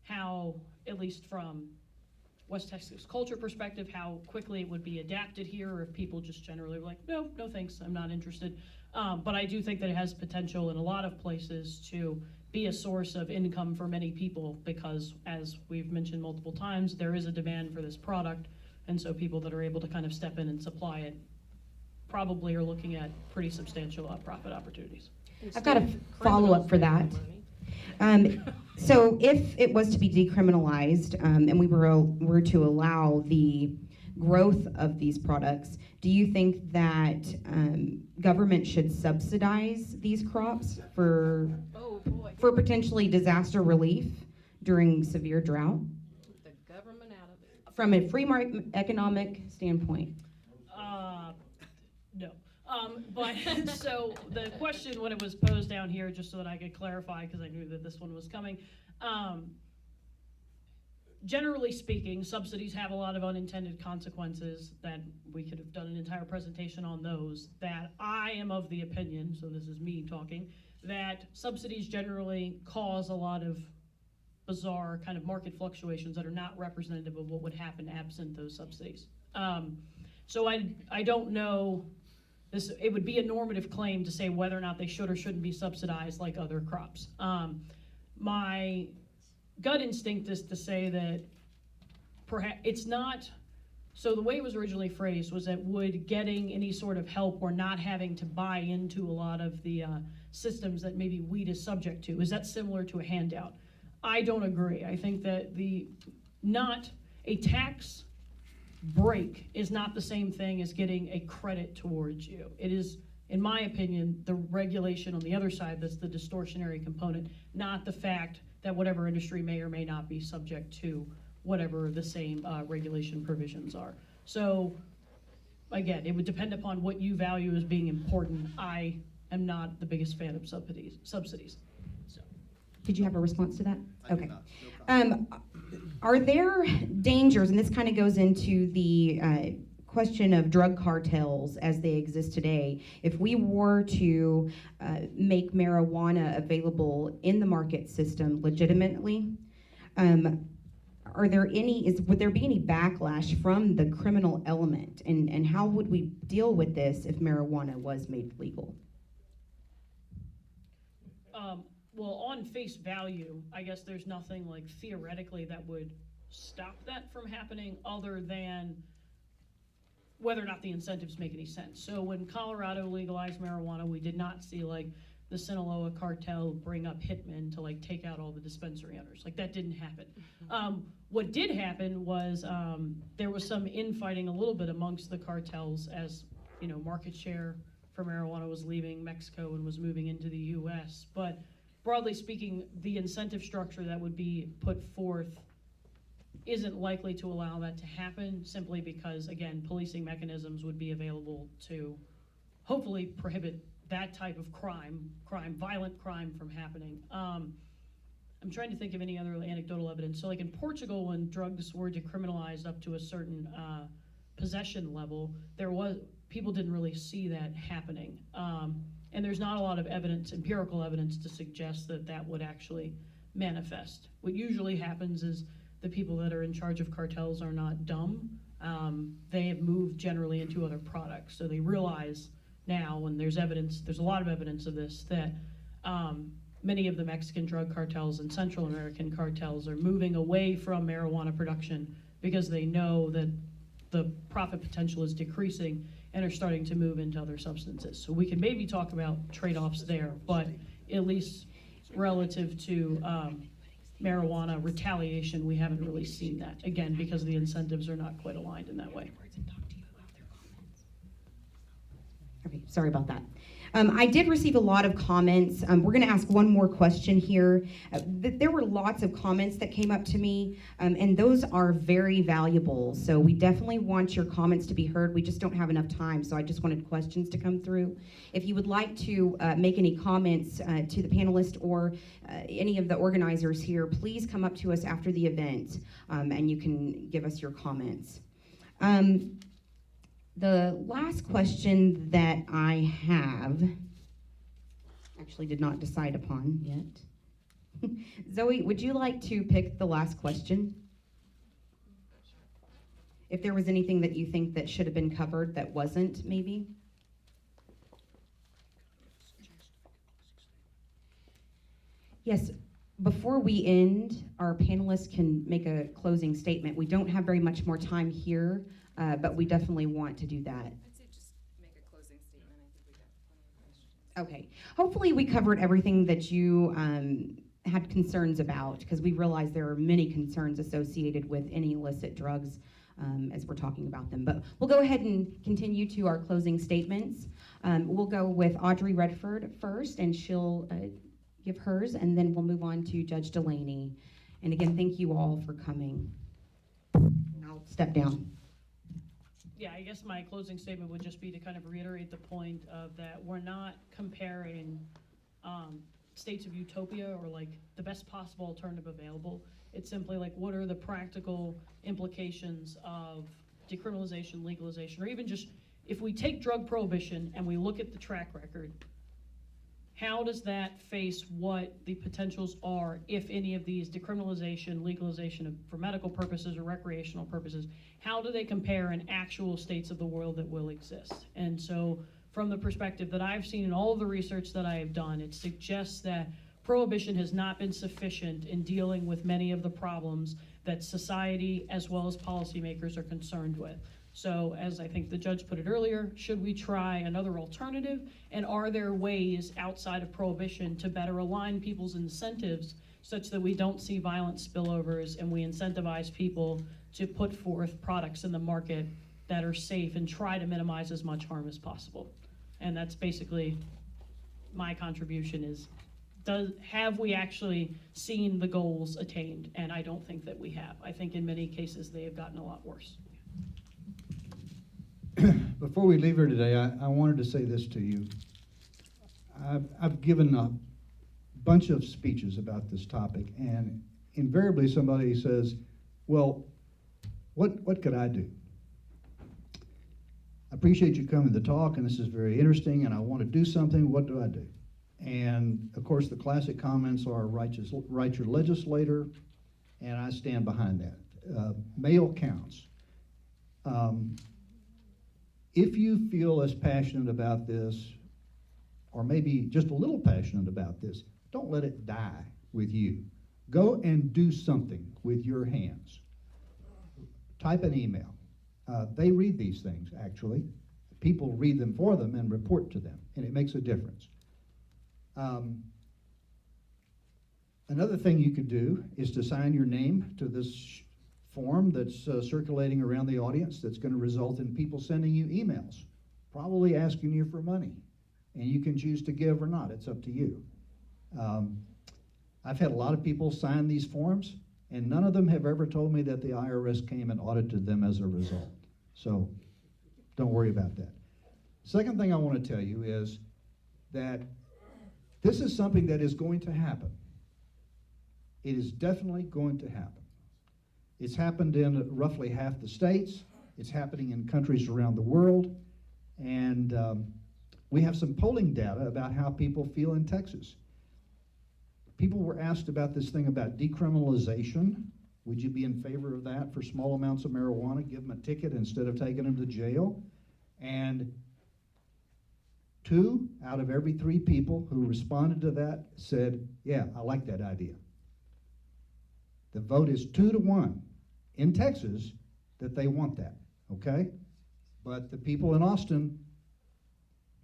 how, at least from West Texas culture perspective, how quickly it would be adapted here, or if people just generally were like, no thanks, I'm not interested. But I do think that it has potential in a lot of places to be a source of income for many people, because as we've mentioned multiple times, there is a demand for this product. And so people that are able to kind of step in and supply it probably are looking at pretty substantial profit opportunities. I've got a follow-up for that. So if it was to be decriminalized, and we were to allow the growth of these products, do you think that government should subsidize these crops for potentially disaster relief during severe drought? The government out of it. From a free market economic standpoint? No. But so the question when it was posed down here, just so that I could clarify, because I knew that this one was coming. Generally speaking, subsidies have a lot of unintended consequences that we could have done an entire presentation on those, that I am of the opinion, so this is me talking, that subsidies generally cause a lot of bizarre kind of market fluctuations that are not representative of what would happen absent those subsidies. So I don't know, it would be a normative claim to say whether or not they should or shouldn't be subsidized like other crops. My gut instinct is to say that perhaps it's not, so the way it was originally phrased was that would getting any sort of help or not having to buy into a lot of the systems that maybe wheat is subject to, is that similar to a handout? I don't agree. I think that not a tax break is not the same thing as getting a credit towards you. It is, in my opinion, the regulation on the other side that's the distortionary component, not the fact that whatever industry may or may not be subject to whatever the same regulation provisions are. So again, it would depend upon what you value as being important. I am not the biggest fan of subsidies. So. Did you have a response to that? I do Okay. not. No comment. Are there dangers, and this kind of goes into the question of drug cartels as they exist today, if we were to make marijuana available in the market system legitimately, would there be any backlash from the criminal element, and how would we deal with this if marijuana was made legal? Well, on face value, I guess there's nothing like theoretically that would stop that from happening other than whether or not the incentives make any sense. So when Colorado legalized marijuana, we did not see like the Sinaloa cartel bring up hitmen to like take out all the dispensary owners. Like that didn't happen. What did happen was there was some infighting a little bit amongst the cartels as, you know, market share for marijuana was leaving Mexico and was moving into the US. But broadly speaking, the incentive structure that would be put forth isn't likely to allow that to happen, simply because, again, policing mechanisms would be available to hopefully prohibit that type of violent crime from happening. I'm trying to think of any other anecdotal evidence. So like in Portugal, when drugs were decriminalized up to a certain possession level, people didn't really see that happening. And there's not a lot of evidence, empirical evidence, to suggest that that would actually manifest. What usually happens is the people that are in charge of cartels are not dumb. They have moved generally into other products. So they realize now, and there's a lot of evidence of this, that many of the Mexican drug cartels and Central American cartels are moving away from marijuana production because they know that the profit potential is decreasing and are starting to move into other substances. So we can maybe talk about trade-offs there, but at least relative to marijuana retaliation, we haven't really seen that, again, because the incentives are not quite aligned in that way. Okay, sorry about that. I did receive a lot of comments. We're going to ask one more question here. There were lots of comments that came up to me, and those are very valuable. So we definitely want your comments to be heard. We just don't have enough time, so I just wanted questions to come through. If you would like to make any comments to the panelists or any of the organizers here, please come up to us after the event, and you can give us your comments. The last question that I have, actually did not decide upon yet. Zoe, would you like to pick the last question? If there was anything that you think that should have been covered that wasn't, maybe? Yes, Before we end, our panelists can make a closing statement. We don't have very much more time here, but we definitely want to do that. I'd say just make a closing statement. I think we got plenty of questions. Okay. Hopefully we covered everything that you had concerns about, because we realize there are many concerns associated with any illicit drugs as we're talking about them. But we'll go ahead and continue to our closing statements. We'll go with Audrey Redford first, and she'll give hers, and then we'll move on to Judge Delaney. And again, thank you all for coming. And I'll step down. Yeah, I guess my closing statement would just be to kind of reiterate the point of that we're not comparing states of utopia or like the best possible alternative available. It's simply like, what are the practical implications of decriminalization, legalization, or even just if we take drug prohibition and we look at the track record, how does that face what the potentials are if any of these decriminalization, legalization for medical purposes or recreational purposes, how do they compare in actual states of the world that will exist? And so from the perspective that I've seen in all of the research that I have done, it suggests that prohibition has not been sufficient in dealing with many of the problems that society as well as policymakers are concerned with. So as I think the judge put it earlier, should we try another alternative? And are there ways outside of prohibition to better align people's incentives such that we don't see violent spillovers and we incentivize people to put forth products in the market that are safe and try to minimize as much harm as possible? And that's basically my contribution is, have we actually seen the goals attained? And I don't think that we have. I think in many cases they have gotten a lot worse. Before we leave here today, I wanted to say this to you. I've given a bunch of speeches about this topic, and invariably somebody says, well, what could I do? I appreciate you coming to talk, and this is very interesting, and I want to do something. What do I do? And, of course, the classic comments are write your legislator, and I stand behind that. Mail counts. If you feel as passionate about this, or maybe just a little passionate about this, don't let it die with you. Go and do something with your hands. Type an email. They read these things, actually. People read them for them and report to them, and it makes a difference. Another thing you could do is to sign your name to this form that's circulating around the audience that's going to result in people sending you emails, probably asking you for money. And you can choose to give or not. It's up to you. I've had a lot of people sign these forms, and none of them have ever told me that the IRS came and audited them as a result. So don't worry about that. Second thing I want to tell you is that this is something that is going to happen. It is definitely going to happen. It's happened in roughly half the states. It's happening in countries around the world. And we have some polling data about how people feel in Texas. People were asked about this thing about decriminalization. Would you be in favor of that for small amounts of marijuana? Give them a ticket instead of taking them to jail. And 2 out of every 3 people who responded to that said, yeah, I like that idea. The vote is 2-1 in Texas that they want that, okay? But the people in Austin,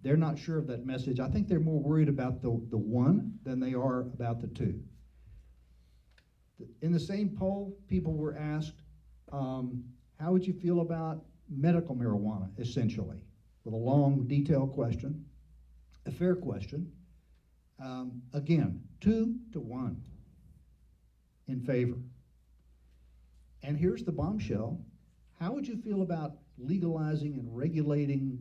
they're not sure of that message. I think they're more worried about the 1 than they are about the 2. In the same poll, people were asked, how would you feel about medical marijuana, essentially, with a long, detailed question, a fair question. Again, 2-1 in favor. And here's the bombshell. How would you feel about legalizing and regulating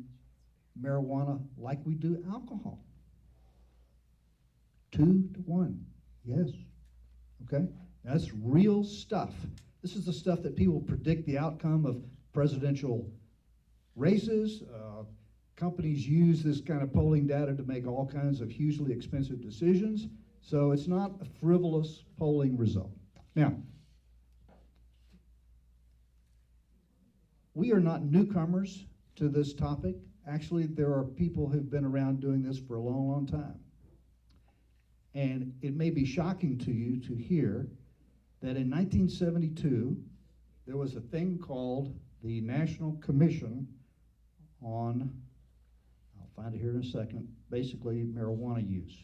marijuana like we do alcohol? 2-1, yes, okay? That's real stuff. This is the stuff that people predict the outcome of presidential races. Companies use this kind of polling data to make all kinds of hugely expensive decisions. So it's not a frivolous polling result. Now, we are not newcomers to this topic. Actually, there are people who've been around doing this for a long, long time. And it may be shocking to you to hear that in 1972, there was a thing called the National Commission on, I'll find it here in a second, basically marijuana use.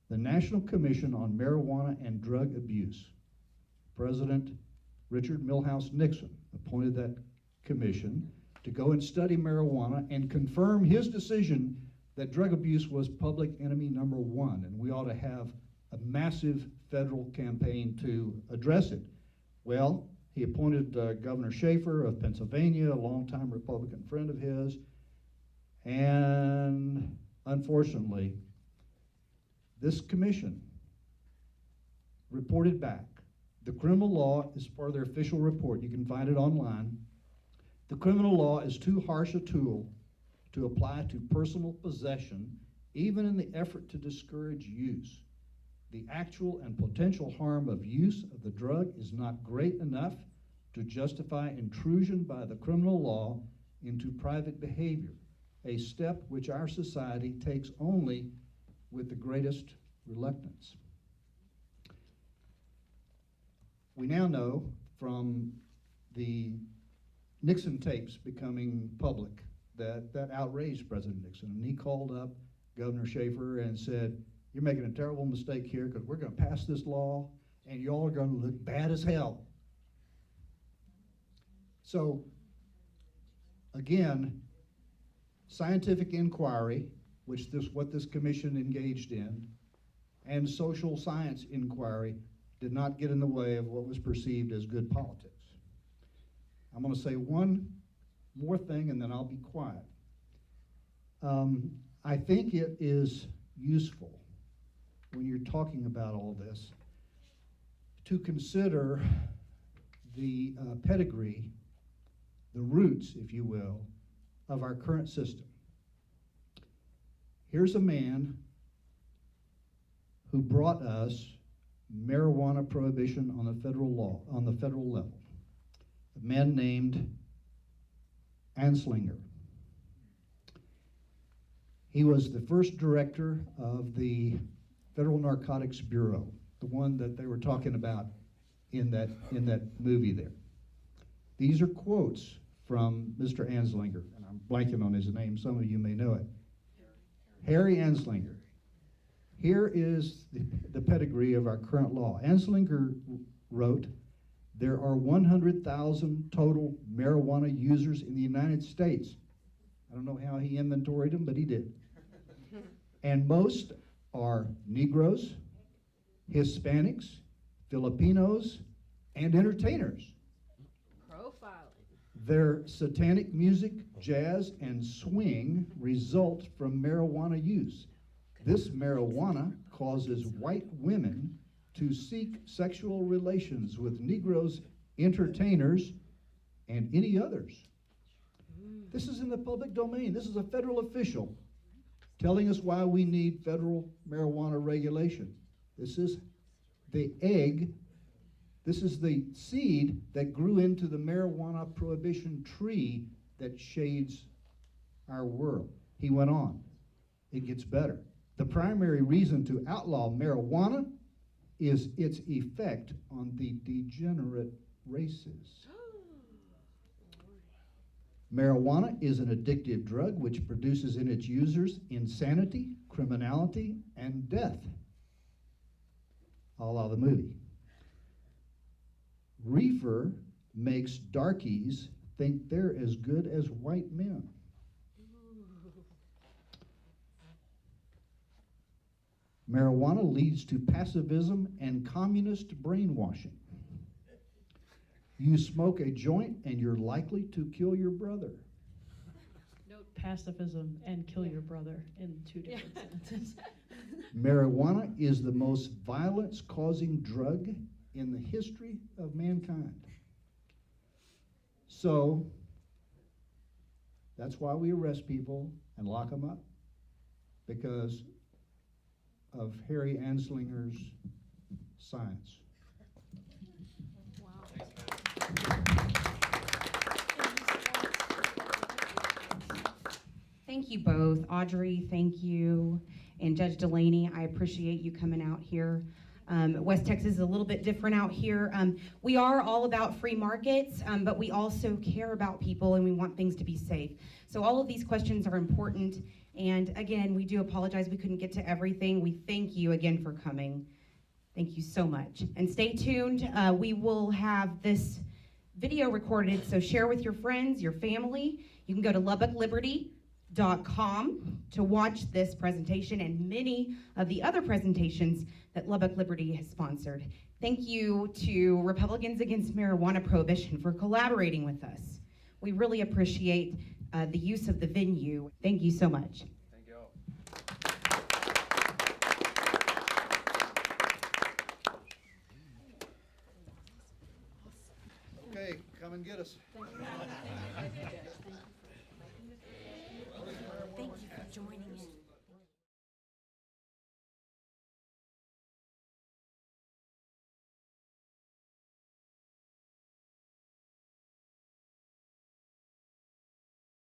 The National Commission on Marijuana and Drug Abuse. President Richard Milhouse Nixon appointed that commission to go and study marijuana and confirm his decision that drug abuse was public enemy number one, and we ought to have a massive federal campaign to address it. Well, he appointed Governor Schaefer of Pennsylvania, a longtime Republican friend of his, and unfortunately, this commission reported back. The criminal law is part of their official report. You can find it online. The criminal law is too harsh a tool to apply to personal possession, even in the effort to discourage use. The actual and potential harm of use of the drug is not great enough to justify intrusion by the criminal law into private behavior, a step which our society takes only with the greatest reluctance. We now know from the Nixon tapes becoming public that outraged President Nixon, and he called up Governor Schaefer and said, "You're making a terrible mistake here because we're going to pass this law and y'all are going to look bad as hell." So, again, scientific inquiry, which what this commission engaged in, and social science inquiry did not get in the way of what was perceived as good politics. I'm going to say one more thing and then I'll be quiet. I think it is useful when you're talking about all this to consider the pedigree, the roots, if you will, of our current system. Here's a man who brought us marijuana prohibition on the federal level. A man named Anslinger. He was the first director of the Federal Narcotics Bureau, the one that they were talking about in that movie there. These are quotes from Mr. Anslinger, and I'm blanking on his name, some of you may know it. Harry Anslinger. Here is the pedigree of our current law. Anslinger wrote, "There are 100,000 total marijuana users in the United States." I don't know how he inventoried them, but he did. And most are Negroes, Hispanics, Filipinos, and entertainers. Profiling. Their satanic music, jazz, and swing result from marijuana use. This marijuana causes white women to seek sexual relations with Negroes, entertainers, and any others. This is in the public domain. This is a federal official telling us why we need federal marijuana regulation. This is the egg, this is the seed that grew into the marijuana prohibition tree that shades our world. He went on. It gets better. The primary reason to outlaw marijuana is its effect on the degenerate races. Marijuana is an addictive drug which produces in its users insanity, criminality, and death. A la the movie. Reefer makes darkies think they're as good as white men. Marijuana leads to pacifism and communist brainwashing. You smoke a joint and you're likely to kill your brother. Note pacifism and kill your brother in two different sentences. Marijuana is the most violence-causing drug in the history of mankind. So, that's why we arrest people and lock them up, because of Harry Anslinger's science. Wow. Thank you both. Audrey, thank you. And Judge Delaney, I appreciate you coming out here. West Texas is a little bit different out here. We are all about free markets, but we also care about people and we want things to be safe. So all of these questions are important. And again, we do apologize we couldn't get to everything. We thank you again for coming. Thank you so much. And stay tuned. We will have this video recorded, so share with your friends, your family. You can go to LubbockLiberty.com to watch this presentation and many of the other presentations that Lubbock Liberty has sponsored. Thank you to Republicans Against Marijuana Prohibition for collaborating with us. We really appreciate the use of the venue. Thank you so much. Thank you all. Okay, come and get us. Thank you for joining in.